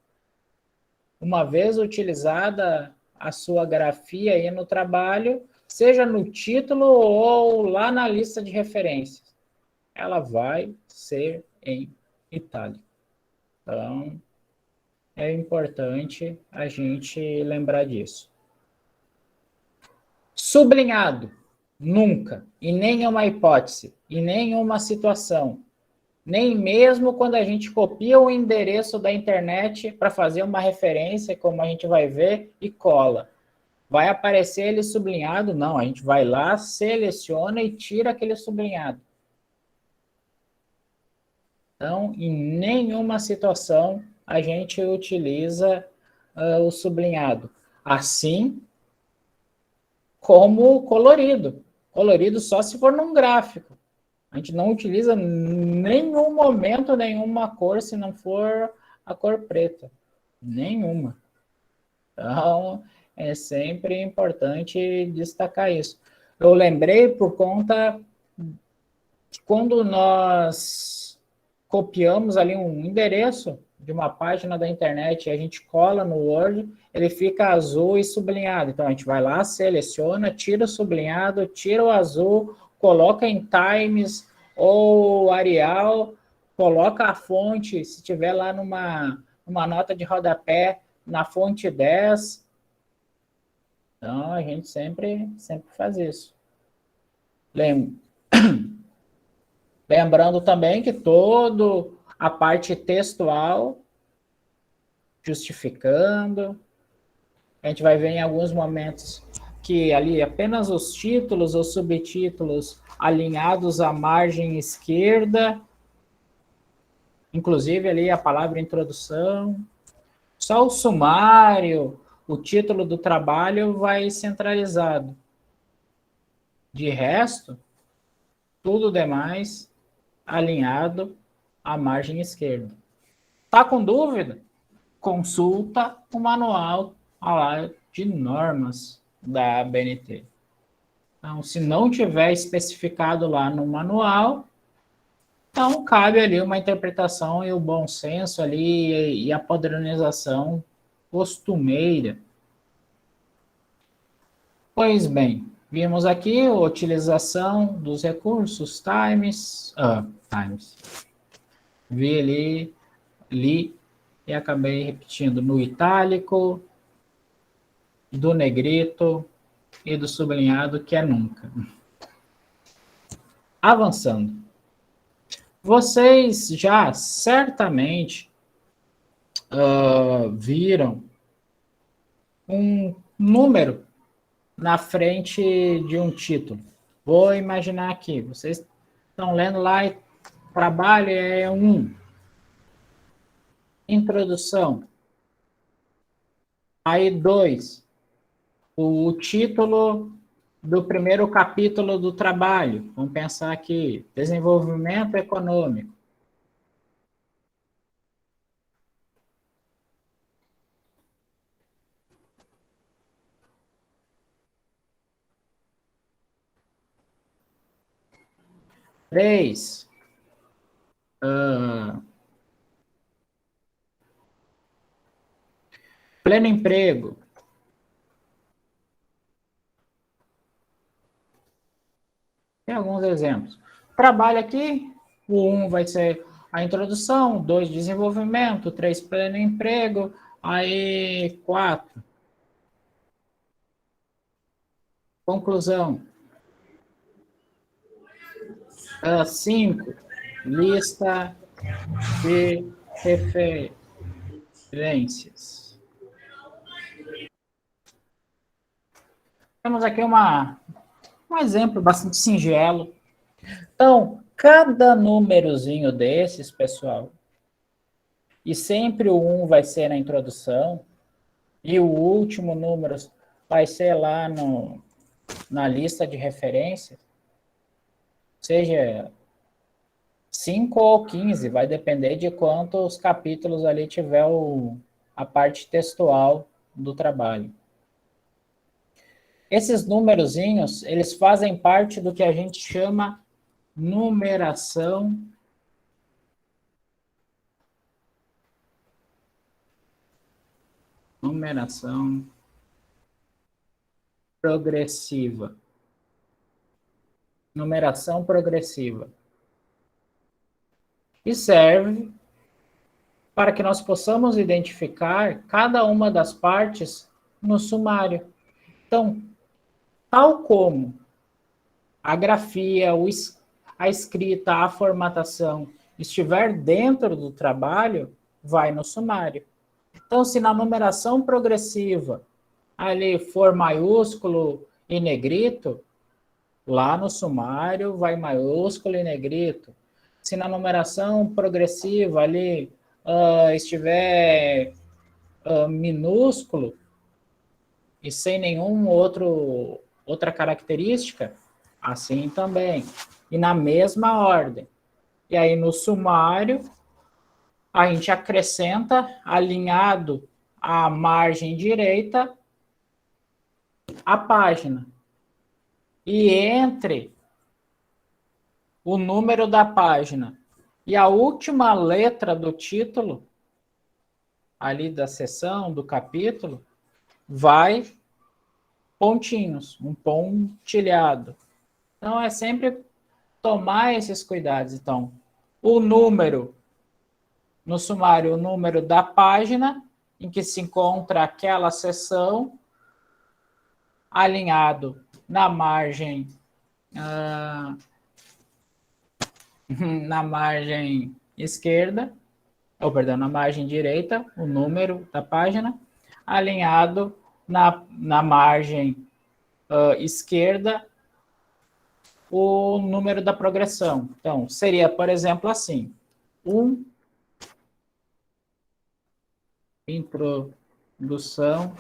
Uma vez utilizada a sua grafia aí no trabalho, seja no título ou lá na lista de referências, ela vai ser em itálico. Então, é importante a gente lembrar disso. Sublinhado, nunca, em nenhuma hipótese, em nenhuma situação, nem mesmo quando a gente copia o endereço da internet para fazer uma referência, como a gente vai ver, e cola. Vai aparecer ele sublinhado? Não, a gente vai lá, seleciona e tira aquele sublinhado. Então, em nenhuma situação a gente utiliza o sublinhado. Assim como colorido. Colorido só se for num gráfico. A gente não utiliza em nenhum momento nenhuma cor se não for a cor preta. Nenhuma. Então, é sempre importante destacar isso. Eu lembrei por conta que quando nós copiamos ali um endereço de uma página da internet e a gente cola no Word, ele fica azul e sublinhado. Então, a gente vai lá, seleciona, tira o sublinhado, tira o azul, coloca em Times ou Arial, coloca a fonte, se tiver lá numa nota de rodapé, na fonte 10. Então, a gente sempre faz isso. Lembrando também que toda a parte textual, justificando, a gente vai ver em alguns momentos que ali apenas os títulos ou subtítulos alinhados à margem esquerda, inclusive ali a palavra introdução, só o sumário, o título do trabalho vai centralizado. De resto, tudo demais alinhado à margem esquerda. Tá com dúvida? Consulta o manual de normas da ABNT. Então, se não tiver especificado lá no manual, então cabe ali uma interpretação e o bom senso ali e a padronização costumeira. Pois bem, vimos aqui a utilização dos recursos times. Vi ali, li e acabei repetindo no itálico, do negrito e do sublinhado, que é nunca. Avançando. Vocês já certamente viram um número na frente de um título. Vou imaginar aqui, vocês estão lendo lá e trabalho é 1. Introdução. Aí 2. O título do primeiro capítulo do trabalho. Vamos pensar aqui, desenvolvimento econômico. Três, pleno emprego. Tem alguns exemplos. Trabalho aqui, O 1 vai ser a introdução, 2, desenvolvimento, 3, pleno emprego, aí 4, conclusão. 5, lista de referências. Temos aqui um exemplo bastante singelo. Então, cada númerozinho desses, pessoal, e sempre o 1 vai ser na introdução, e o último número vai ser lá na lista de referências, seja 5 ou 15, vai depender de quantos capítulos ali tiver a parte textual do trabalho. Esses numerozinhos, eles fazem parte do que a gente chama numeração progressiva. Numeração progressiva. E serve para que nós possamos identificar cada uma das partes no sumário. Então, tal como a grafia, a escrita, a formatação estiver dentro do trabalho, vai no sumário. Então, se na numeração progressiva ali for maiúsculo e negrito, lá no sumário vai maiúsculo e negrito. Se na numeração progressiva ali estiver minúsculo e sem nenhum outra característica, assim também. E na mesma ordem. E aí no sumário, a gente acrescenta, alinhado à margem direita, a página. E entre o número da página e a última letra do título, ali da seção, do capítulo, vai pontinhos, um pontilhado. Então, é sempre tomar esses cuidados. Então, o número, no sumário, o número da página em que se encontra aquela seção, alinhado na margem na margem esquerda, ou perdão, na margem direita, o número da página, alinhado na margem esquerda, o número da progressão. Então, seria, por exemplo, assim, introdução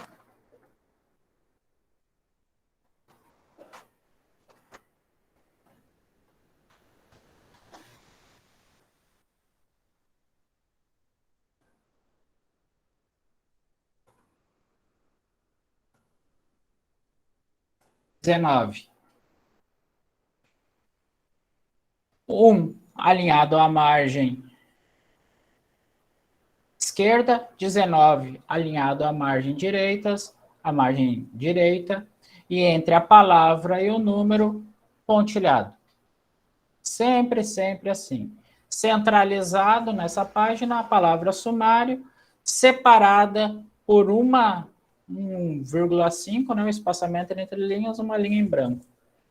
XIX. Alinhado à margem esquerda, 19 alinhado à margem direita, e entre a palavra e o número, pontilhado. Sempre, sempre assim. Centralizado nessa página, a palavra sumário, separada por 1,5, né, o espaçamento entre linhas, uma linha em branco.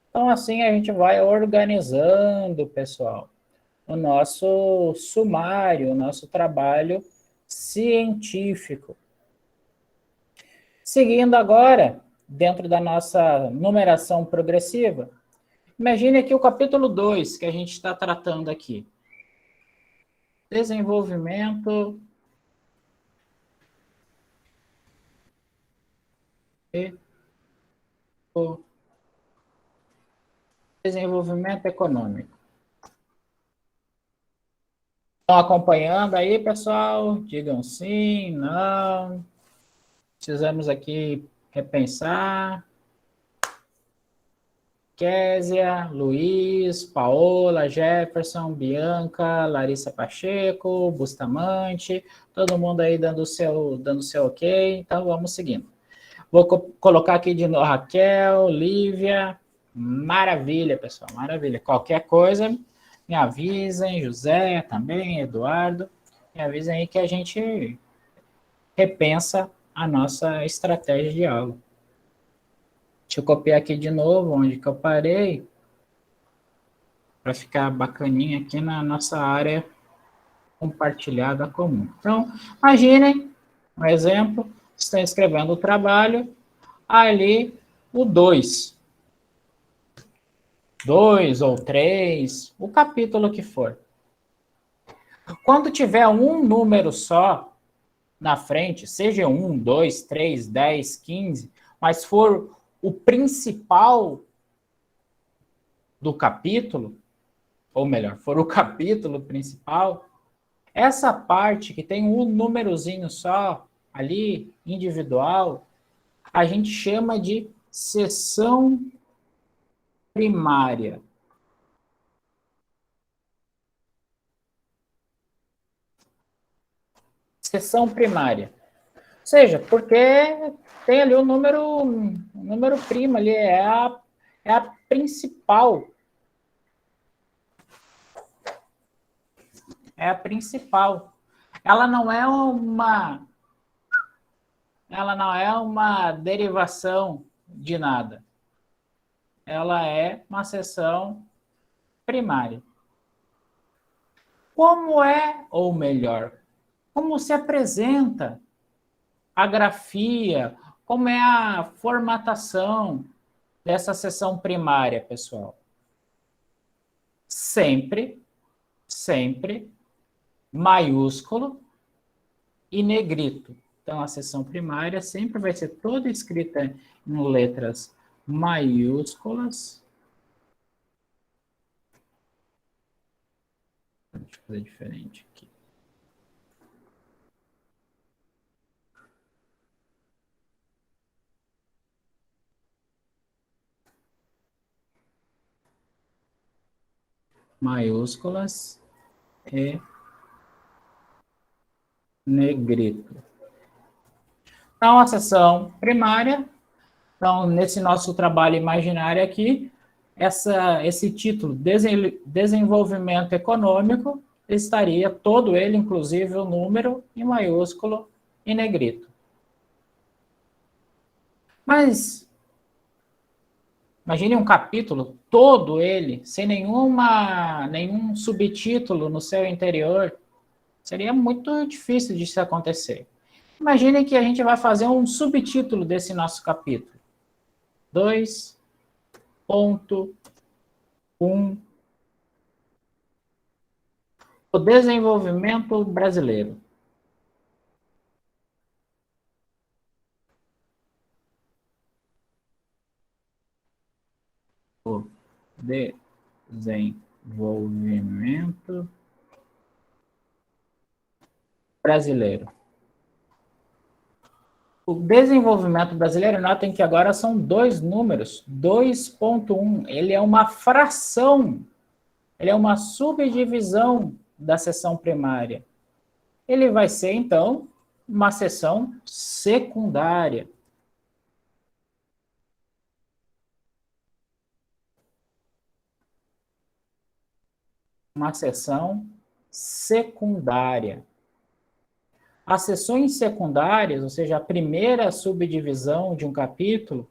Então, assim a gente vai organizando, pessoal, o nosso sumário, o nosso trabalho científico. Seguindo agora, dentro da nossa numeração progressiva, imagine aqui o capítulo 2 que a gente está tratando aqui. Desenvolvimento econômico. Estão acompanhando aí, pessoal? Digam sim, não. Precisamos aqui repensar. Késia, Luiz, Paola, Jefferson, Bianca, Larissa Pacheco, Bustamante, todo mundo aí dando seu ok, então vamos seguindo. Vou colocar aqui de novo Raquel, Lívia, maravilha, pessoal, maravilha. Qualquer coisa, Me avisem, José também, Eduardo, me avisem aí que a gente repensa a nossa estratégia de aula. Deixa eu copiar aqui de novo onde que eu parei, para ficar bacaninha aqui na nossa área compartilhada comum. Então, imaginem um exemplo, estão escrevendo o trabalho, ali o 2 ou 3, o capítulo que for. Quando tiver um número só na frente, seja 1, 2, 3, 10, 15, mas for o principal do capítulo, ou melhor, for o capítulo principal, essa parte que tem um númerozinho só ali, individual, a gente chama de seção primária. Seção primária. Ou seja, porque tem ali o número primo ali, é a principal. É a principal. Ela não é uma derivação de nada. Ela é uma seção primária. Como é, ou melhor, como se apresenta a grafia, como é a formatação dessa seção primária, pessoal? Sempre maiúsculo e negrito. Então, a seção primária sempre vai ser toda escrita em letras maiúsculas. Deixa eu fazer diferente aqui. Maiúsculas e negrito. Então, a seção primária, então, nesse nosso trabalho imaginário aqui, esse título, Desenvolvimento Econômico, estaria todo ele, inclusive o número, em maiúsculo e negrito. Mas, imagine um capítulo, todo ele, sem nenhum subtítulo no seu interior, seria muito difícil de isso acontecer. Imagine que a gente vai fazer um subtítulo desse nosso capítulo. 2.1 O desenvolvimento brasileiro. O desenvolvimento brasileiro. O desenvolvimento brasileiro, notem que agora são dois números. 2.1, ele é uma fração, ele é uma subdivisão da seção primária. Ele vai ser, então, uma seção secundária. Uma seção secundária. As seções secundárias, ou seja, a primeira subdivisão de um capítulo,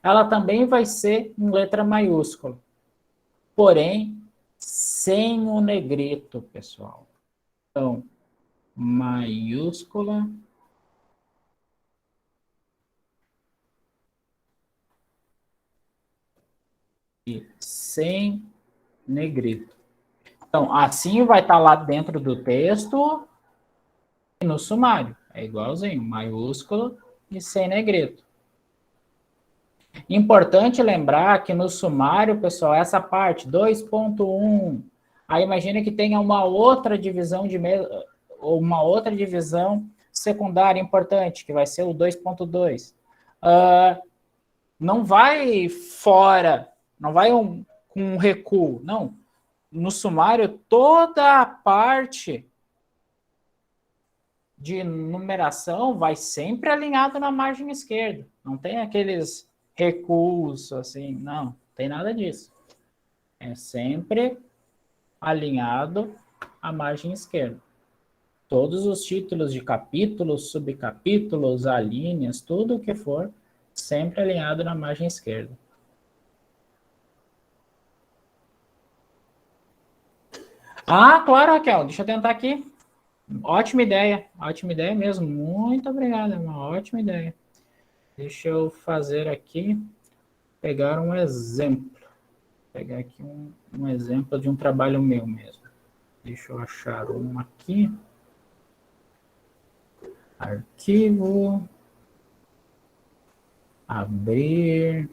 ela também vai ser em letra maiúscula, porém, sem o negrito, pessoal. Então, maiúscula e sem negrito. Então, assim vai estar lá dentro do texto e no sumário. É igualzinho, maiúsculo e sem negrito. Importante lembrar que no sumário, pessoal, essa parte 2.1, aí imagina que tenha uma outra divisão uma outra divisão secundária importante, que vai ser o 2.2. Não vai fora, não vai com um recuo, não. No sumário, toda a parte de numeração vai sempre alinhado na margem esquerda. Não tem aqueles recuos, assim, não tem nada disso. É sempre alinhado à margem esquerda. Todos os títulos de capítulos, subcapítulos, alíneas, tudo o que for, sempre alinhado na margem esquerda. Ah, claro, Raquel, deixa eu tentar aqui. Ótima ideia mesmo. Muito obrigado, é uma ótima ideia. Deixa eu fazer aqui, pegar um exemplo. Pegar aqui um exemplo de um trabalho meu mesmo. Deixa eu achar um aqui. Arquivo. Abrir.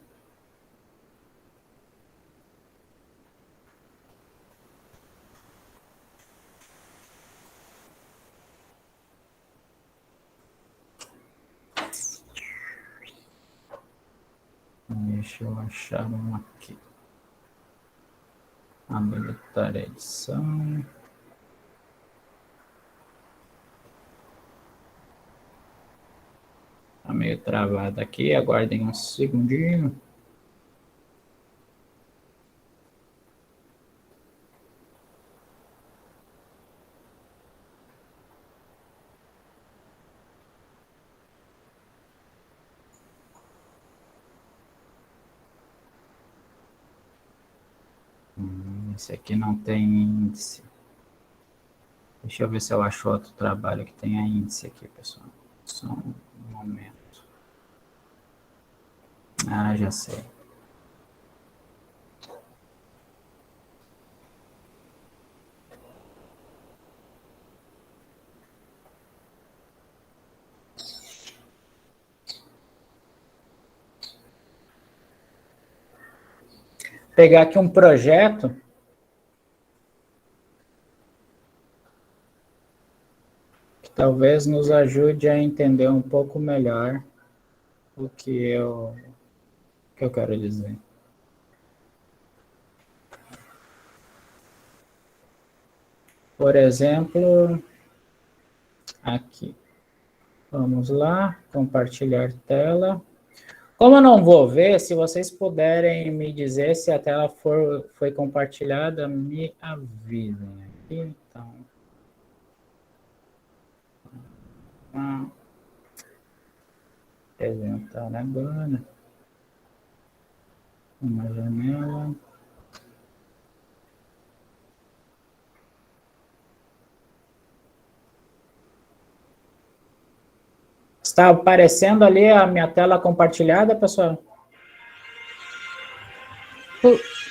Deixa eu achar um aqui. Habilitar a edição. Está meio travado aqui, aguardem um segundinho. Esse aqui não tem índice. Deixa eu ver se eu acho outro trabalho que tenha índice aqui, pessoal. Só um momento. Ah, já sei. Pegar aqui um projeto. Que talvez nos ajude a entender um pouco melhor o que eu quero dizer. Por exemplo, aqui. Vamos lá, compartilhar tela. Como eu não vou ver, se vocês puderem me dizer se a tela foi compartilhada, me avisem aqui. Então, apresentar agora. Uma janela. Está aparecendo ali a minha tela compartilhada, pessoal?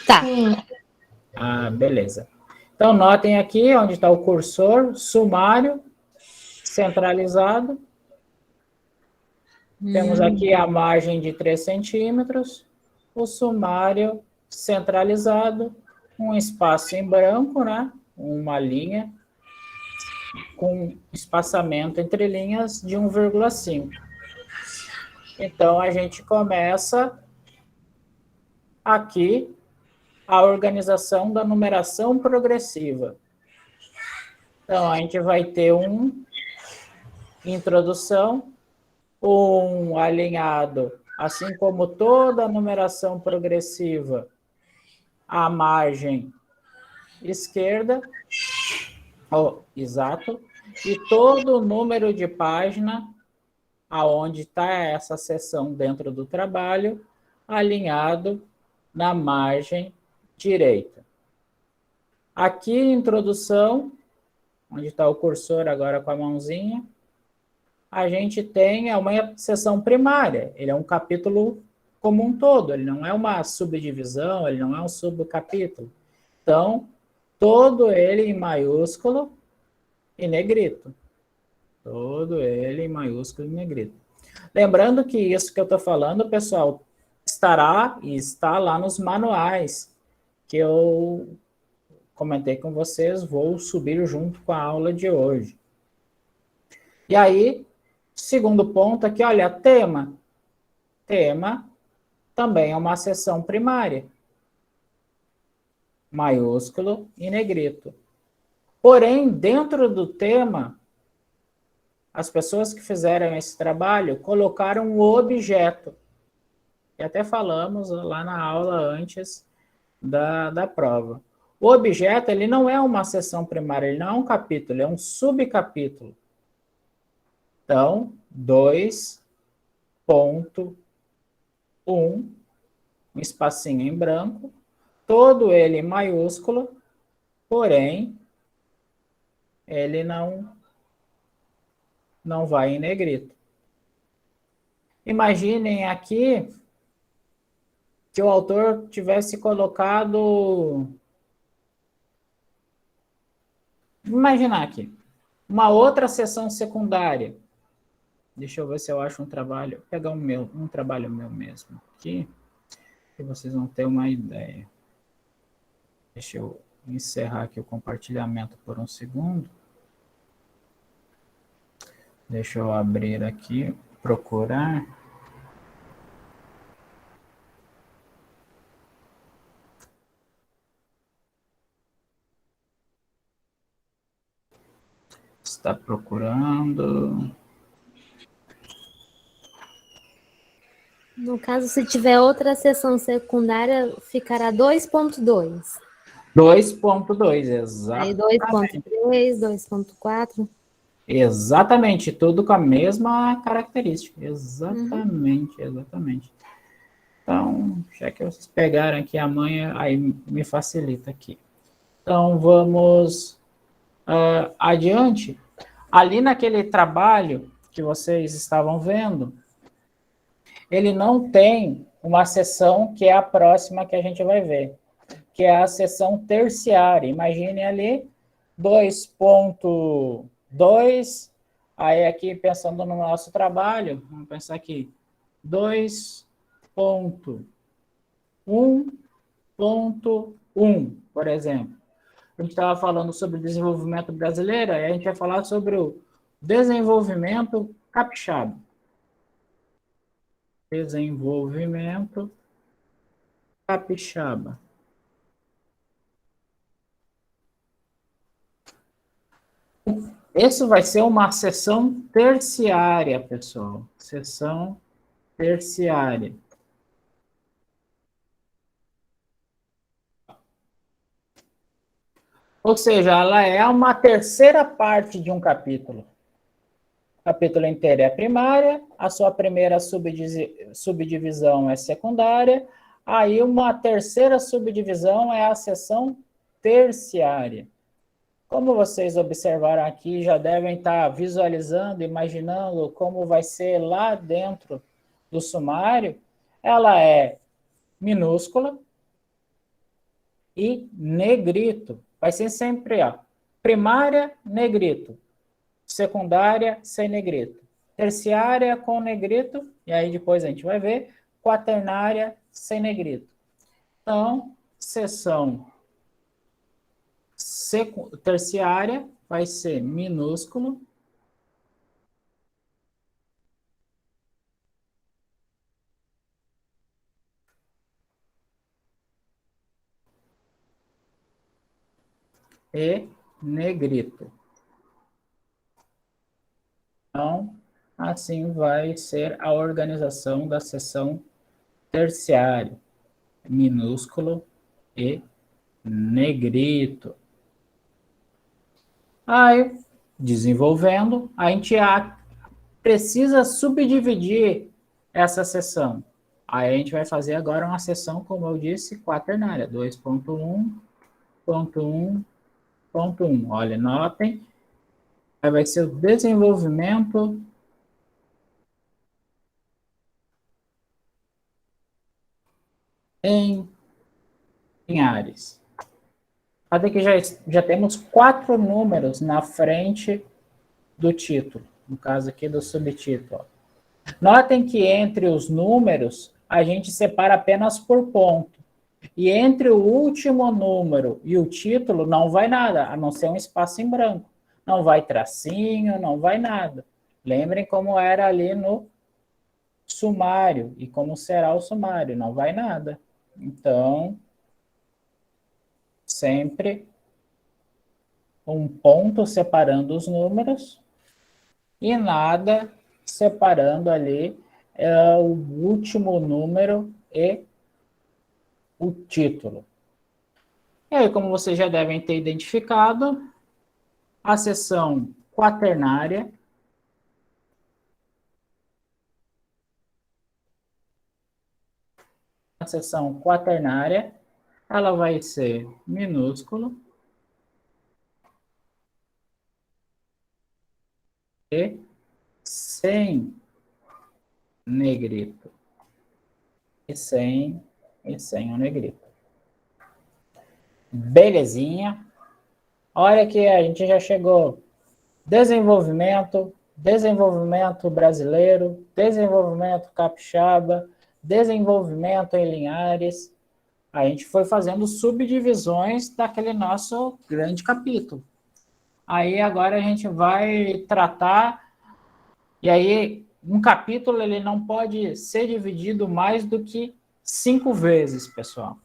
Tá. Ah, beleza. Então, notem aqui onde está o cursor, sumário, centralizado. Temos aqui a margem de 3 centímetros, o sumário centralizado, um espaço em branco, né? Uma linha com espaçamento entre linhas de 1,5. Então, a gente começa aqui a organização da numeração progressiva. Então, a gente vai ter introdução, um alinhado, assim como toda a numeração progressiva, à margem esquerda, exato, e todo o número de página aonde está essa seção dentro do trabalho, alinhado na margem direita. Aqui, introdução, onde está o cursor agora com a mãozinha, a gente tem uma seção primária, ele é um capítulo como um todo, ele não é uma subdivisão, ele não é um subcapítulo. Então, todo ele em maiúsculo e negrito. Todo ele em maiúsculo e negrito. Lembrando que isso que eu estou falando, pessoal, está lá nos manuais que eu comentei com vocês, vou subir junto com a aula de hoje. E aí, segundo ponto aqui, olha, tema. Tema também é uma seção primária. Maiúsculo e negrito. Porém, dentro do tema, as pessoas que fizeram esse trabalho colocaram o objeto. E até falamos lá na aula antes da prova. O objeto, ele não é uma seção primária, ele não é um capítulo, é um subcapítulo. Então, 2.1, um espacinho em branco, todo ele em maiúsculo, porém, ele não vai em negrito. Imaginem aqui que o autor tivesse colocado... Imaginar aqui, uma outra seção secundária. Deixa eu ver se eu acho um trabalho. Vou pegar um trabalho meu mesmo aqui, que vocês vão ter uma ideia. Deixa eu encerrar aqui o compartilhamento por um segundo. Deixa eu abrir aqui, procurar. Está procurando. No caso, se tiver outra seção secundária, ficará 2.2. 2.2, exatamente. Aí 2.3, 2.4. Exatamente, tudo com a mesma característica. Exatamente, exatamente. Então, já que vocês pegaram aqui a manha, aí me facilita aqui. Então, vamos adiante. Ali naquele trabalho que vocês estavam vendo, ele não tem uma seção que é a próxima que a gente vai ver, que é a seção terciária. Imagine ali 2.2, aí aqui pensando no nosso trabalho, vamos pensar aqui, 2.1.1, por exemplo. A gente estava falando sobre o desenvolvimento brasileiro, aí a gente vai falar sobre o desenvolvimento capixaba. Desenvolvimento capixaba. Isso vai ser uma seção terciária, pessoal. Seção terciária. Ou seja, ela é uma terceira parte de um capítulo. O capítulo inteiro é primária, a sua primeira subdivisão é secundária, aí uma terceira subdivisão é a seção terciária. Como vocês observaram aqui, já devem estar visualizando, imaginando como vai ser lá dentro do sumário, ela é minúscula e negrito. Vai ser sempre, ó, primária, negrito. Secundária, sem negrito. Terciária, com negrito. E aí depois a gente vai ver. Quaternária, sem negrito. Então, seção terciária vai ser minúsculo. E negrito. Então, assim vai ser a organização da seção terciária, minúsculo e negrito. Aí, desenvolvendo, a gente precisa subdividir essa seção. Aí a gente vai fazer agora uma seção, como eu disse, quaternária, 2.1.1.1. Olha, notem, aí vai ser o desenvolvimento em Linhares. Até que já temos 4 números na frente do título, no caso aqui do subtítulo. Notem que entre os números, a gente separa apenas por ponto. E entre o último número e o título não vai nada, a não ser um espaço em branco. Não vai tracinho, não vai nada. Lembrem como era ali no sumário e como será o sumário, não vai nada. Então, sempre um ponto separando os números e nada separando ali o último número e o título. E aí, como vocês já devem ter identificado, a seção quaternária ela vai ser minúsculo e sem negrito. E sem o negrito. Belezinha. Olha que a gente já chegou. Desenvolvimento brasileiro, desenvolvimento capixaba, desenvolvimento em Linhares. A gente foi fazendo subdivisões daquele nosso grande capítulo. Aí agora a gente vai tratar, e aí um capítulo ele não pode ser dividido mais do que 5 vezes, pessoal.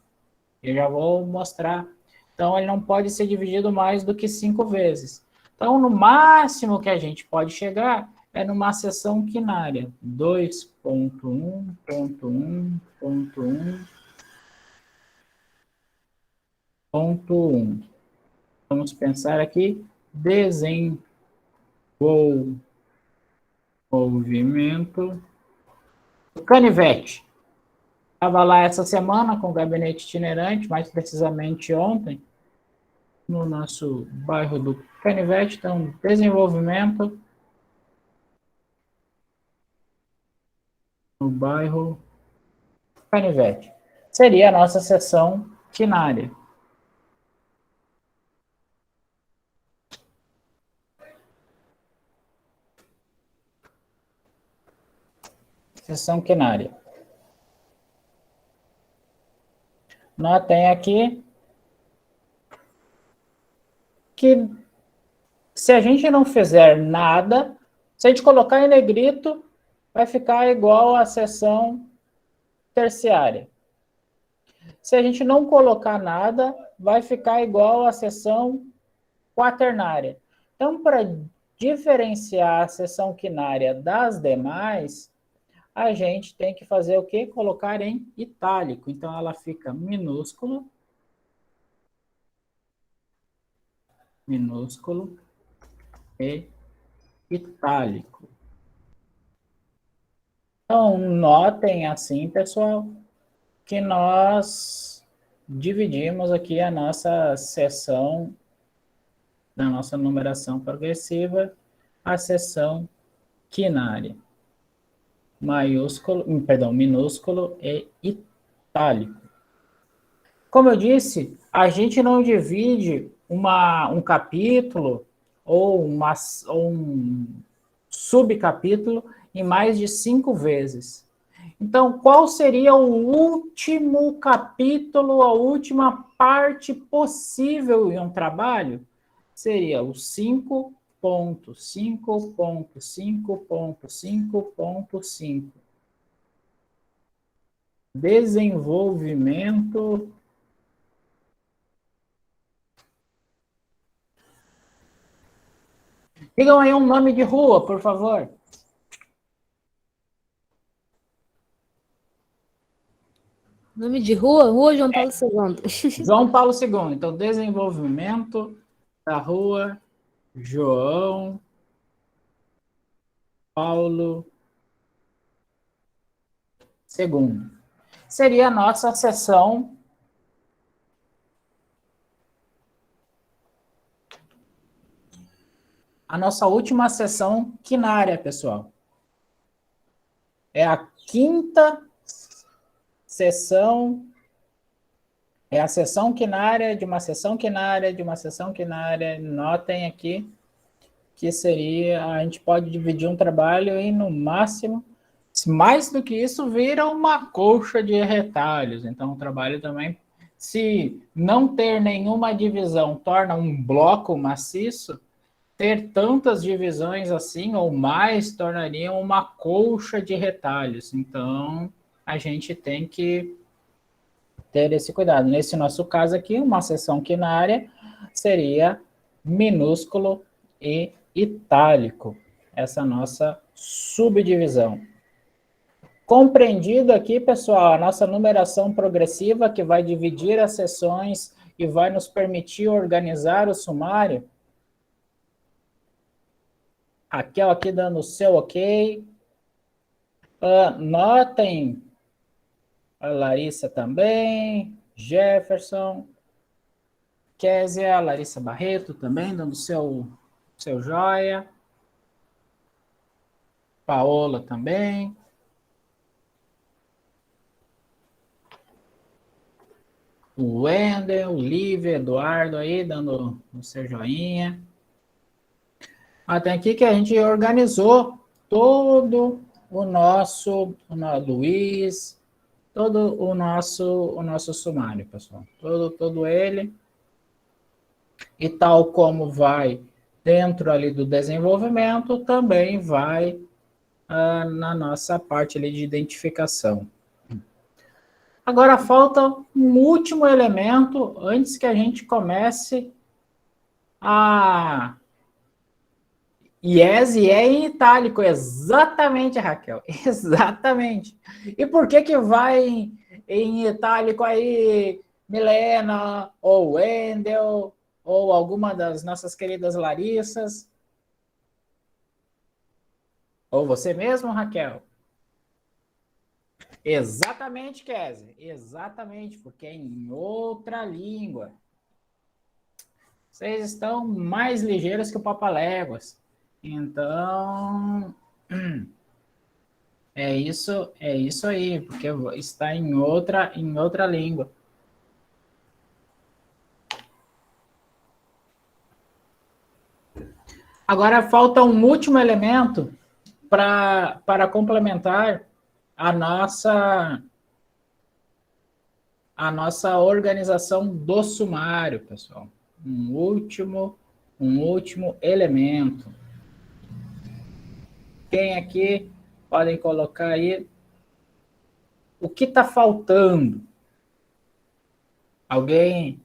Eu já vou mostrar. Então, ele não pode ser dividido mais do que 5 vezes. Então, no máximo que a gente pode chegar é numa seção quinária. 2.1.1.1.1. Vamos pensar aqui. Desenvolvimento. O canivete. Estava lá essa semana com o gabinete itinerante, mais precisamente ontem, no nosso bairro do Canivete. Então, desenvolvimento no bairro Canivete. Seria a nossa seção quinária. Seção quinária. Notem aqui que se a gente não fizer nada, se a gente colocar em negrito, vai ficar igual à seção terciária. Se a gente não colocar nada, vai ficar igual à seção quaternária. Então, para diferenciar a seção quinária das demais, a gente tem que fazer o quê? Colocar em itálico. Então, ela fica minúsculo e itálico. Então, notem assim, pessoal, que nós dividimos aqui a nossa seção da nossa numeração progressiva, a seção quinária. Minúsculo e itálico. Como eu disse, a gente não divide um capítulo ou um subcapítulo em mais de 5 vezes. Então, qual seria o último capítulo, a última parte possível em um trabalho? Seria o 5.5.5.5.5. Desenvolvimento digam aí um nome de rua, por favor. Nome de rua? Rua João Paulo II. João Paulo II. Então, desenvolvimento da rua João Paulo II. Seria a nossa seção a nossa última seção quinária, pessoal. É a quinta seção, é a seção quinária de uma seção quinária de uma seção quinária. Notem aqui que seria, a gente pode dividir um trabalho em, no máximo, mais do que isso, vira uma colcha de retalhos. Então, o trabalho também, se não ter nenhuma divisão, torna um bloco maciço. Ter tantas divisões assim ou mais tornaria uma colcha de retalhos. Então, a gente tem que ter esse cuidado. Nesse nosso caso aqui, uma seção quinária seria minúsculo e itálico. Essa nossa subdivisão. Compreendido aqui, pessoal, a nossa numeração progressiva que vai dividir as seções e vai nos permitir organizar o sumário. Raquel aqui dando o seu ok. Notem, a Larissa também, Jefferson, Kézia, Larissa Barreto também dando seu joia. Paola também. O Wendel, o Lívia, Eduardo aí dando o seu joinha. Até aqui que a gente organizou todo o nosso Luiz, todo o nosso sumário, pessoal. Todo ele. E tal como vai dentro ali do desenvolvimento, também vai na nossa parte ali de identificação. Agora falta um último elemento antes que a gente comece a... Yes, e é em itálico, exatamente, Raquel, exatamente. E por que vai em itálico aí, Milena, ou Wendel, ou alguma das nossas queridas Larissas? Ou você mesmo, Raquel? Exatamente, Kézia, exatamente, porque é em outra língua. Vocês estão mais ligeiros que o Papaléguas. Então, é isso aí, porque está em outra língua. Agora falta um último elemento para complementar a nossa organização do sumário, pessoal. Um último elemento. Quem aqui podem colocar aí o que está faltando? Alguém?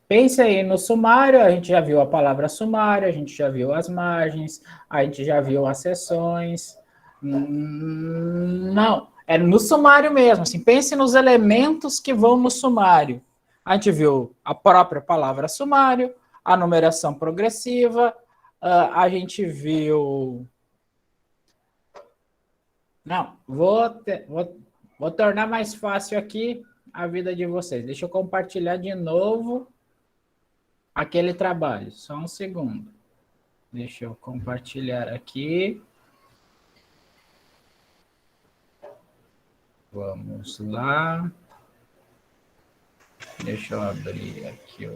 Pense aí no sumário, a gente já viu a palavra sumário, a gente já viu as margens, a gente já viu as seções. Não, é no sumário mesmo. Assim, pense nos elementos que vão no sumário. A gente viu a própria palavra sumário, a numeração progressiva, a gente viu... Não, vou tornar mais fácil aqui a vida de vocês. Deixa eu compartilhar de novo aquele trabalho. Só um segundo. Deixa eu compartilhar aqui. Vamos lá. Deixa eu abrir aqui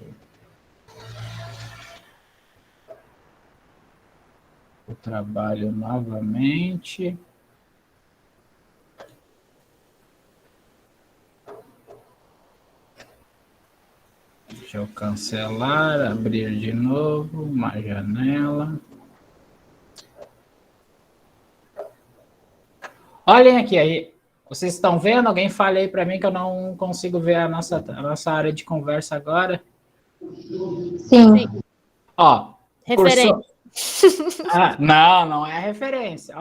o trabalho novamente. Deixa eu cancelar, abrir de novo uma janela. Olhem aqui, aí. Vocês estão vendo? Alguém fale aí para mim que eu não consigo ver a nossa área de conversa agora. Sim. Ó, Referência. Não é referência.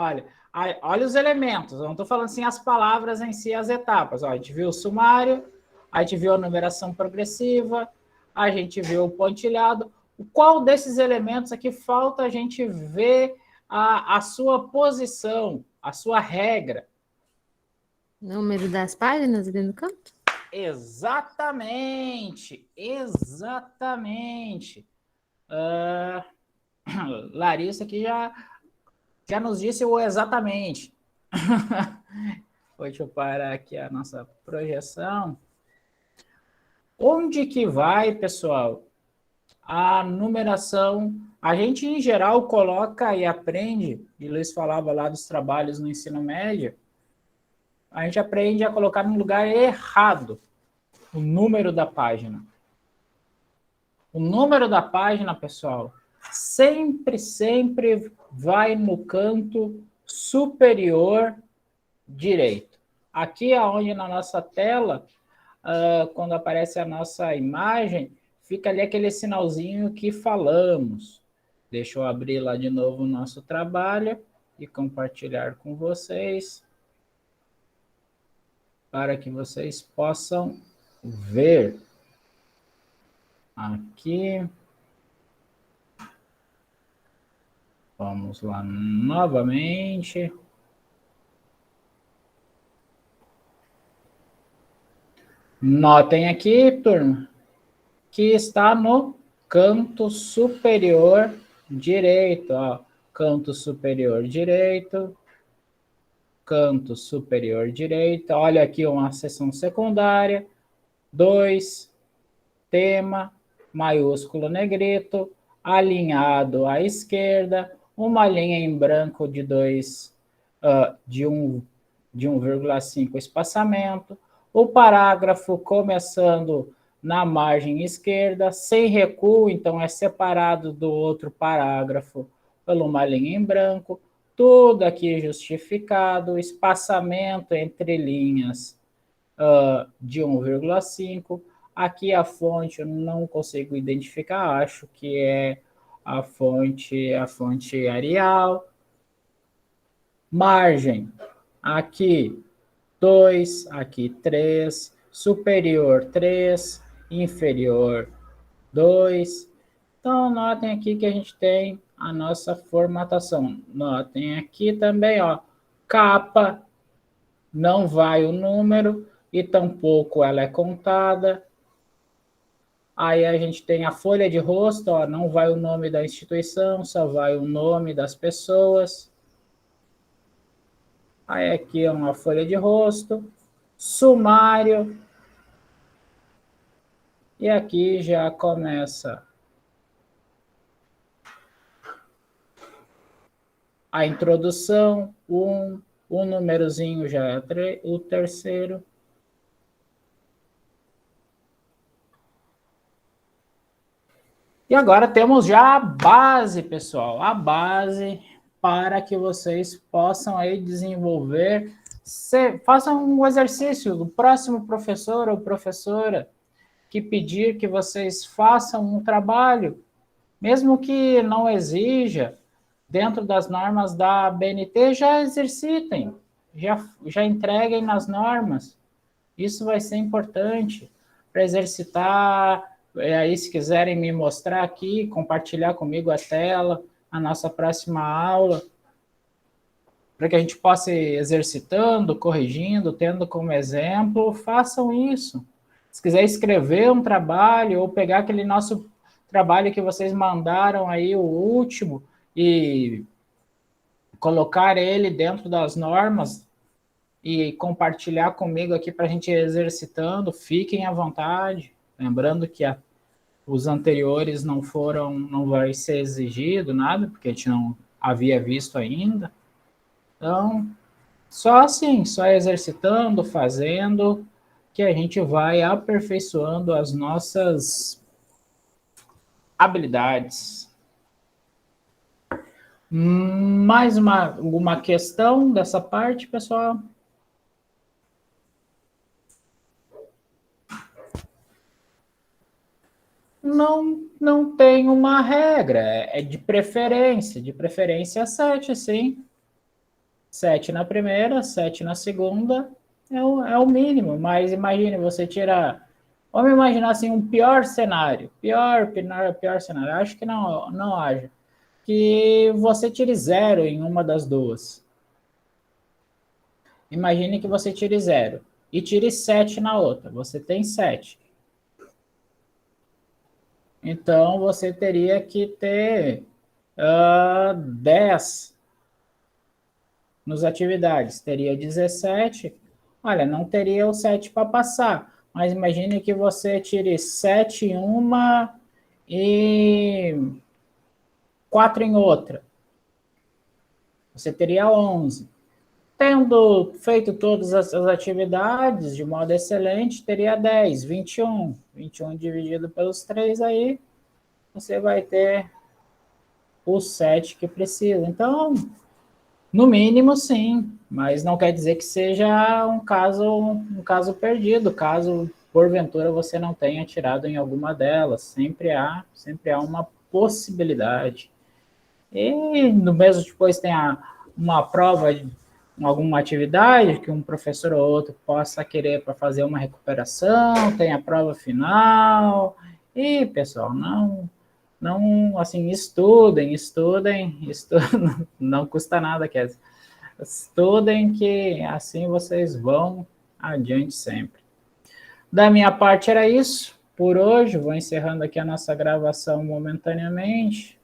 Olha os elementos. Eu não estou falando assim as palavras em si, as etapas. Ó, a gente viu o sumário, a gente viu a numeração progressiva, a gente viu o pontilhado. Qual desses elementos aqui falta a gente ver a sua posição, a sua regra? Número das páginas ali no canto? Exatamente. Larissa aqui já nos disse o exatamente. Deixa eu parar aqui a nossa projeção. Onde que vai, pessoal, a numeração? A gente, em geral, coloca e aprende, e Luiz falava lá dos trabalhos no ensino médio, a gente aprende a colocar no lugar errado o número da página. O número da página, pessoal, sempre vai no canto superior direito. Aqui aonde na nossa tela, quando aparece a nossa imagem, fica ali aquele sinalzinho que falamos. Deixa eu abrir lá de novo o nosso trabalho e compartilhar com vocês, para que vocês possam ver. aqui. Vamos lá novamente. Notem aqui, turma, que está no canto superior direito, ó. Canto superior direito, canto superior direito. Olha aqui uma seção secundária, 2, tema, maiúsculo negrito, alinhado à esquerda, uma linha em branco de 2, de 1,5 espaçamento, o parágrafo começando na margem esquerda, sem recuo, então é separado do outro parágrafo por uma linha em branco, tudo aqui justificado, espaçamento entre linhas de 1,5. Aqui a fonte eu não consigo identificar, acho que é a fonte Arial. Margem, aqui 2, aqui 3, superior 3, inferior 2. Então, notem aqui que a gente tem a nossa formatação. Notem aqui também, ó, capa, não vai o número e tampouco ela é contada. Aí a gente tem a folha de rosto, ó, não vai o nome da instituição, só vai o nome das pessoas. Aí aqui é uma folha de rosto, sumário. E aqui já começa a introdução, o númerozinho já é o terceiro. E agora temos já a base, pessoal, a base para que vocês possam aí desenvolver, façam um exercício, o próximo professor ou professora que pedir que vocês façam um trabalho, mesmo que não exija, dentro das normas da BNT, já exercitem, já entreguem nas normas. Isso vai ser importante para exercitar. Aí, se quiserem me mostrar aqui, compartilhar comigo a tela, a nossa próxima aula, para que a gente possa ir exercitando, corrigindo, tendo como exemplo, façam isso. Se quiser escrever um trabalho ou pegar aquele nosso trabalho que vocês mandaram aí, o último, e colocar ele dentro das normas e compartilhar comigo aqui para a gente ir exercitando, fiquem à vontade. Lembrando que os anteriores não vai ser exigido nada, porque a gente não havia visto ainda. Então, só assim, só exercitando, fazendo, que a gente vai aperfeiçoando as nossas habilidades. Mais alguma questão dessa parte, pessoal? Não tem uma regra, é de preferência 7, sim. 7 na primeira, 7 na segunda, é o mínimo, mas imagine, você tirar, vamos imaginar assim, um pior cenário, pior cenário, acho que não haja, que você tire 0 em uma das duas. Imagine que você tire 0 e tire 7 na outra, você tem 7. Então, você teria que ter 10 nos atividades. Teria 17. Olha, não teria o 7 para passar. Mas imagine que você tire 7 em uma e 4 em outra. Você teria 11. Tendo feito todas as atividades de modo excelente, teria 10, 21. 21 dividido pelos 3 aí, você vai ter o 7 que precisa. Então, no mínimo, sim, mas não quer dizer que seja um caso perdido, caso, porventura, você não tenha tirado em alguma delas. Sempre há uma possibilidade. E, no mesmo depois, tem uma prova alguma atividade que um professor ou outro possa querer para fazer uma recuperação, tem a prova final, E, pessoal, não, assim, estudem, não custa nada, quer dizer, estudem que assim vocês vão adiante sempre. Da minha parte era isso, por hoje, vou encerrando aqui a nossa gravação momentaneamente.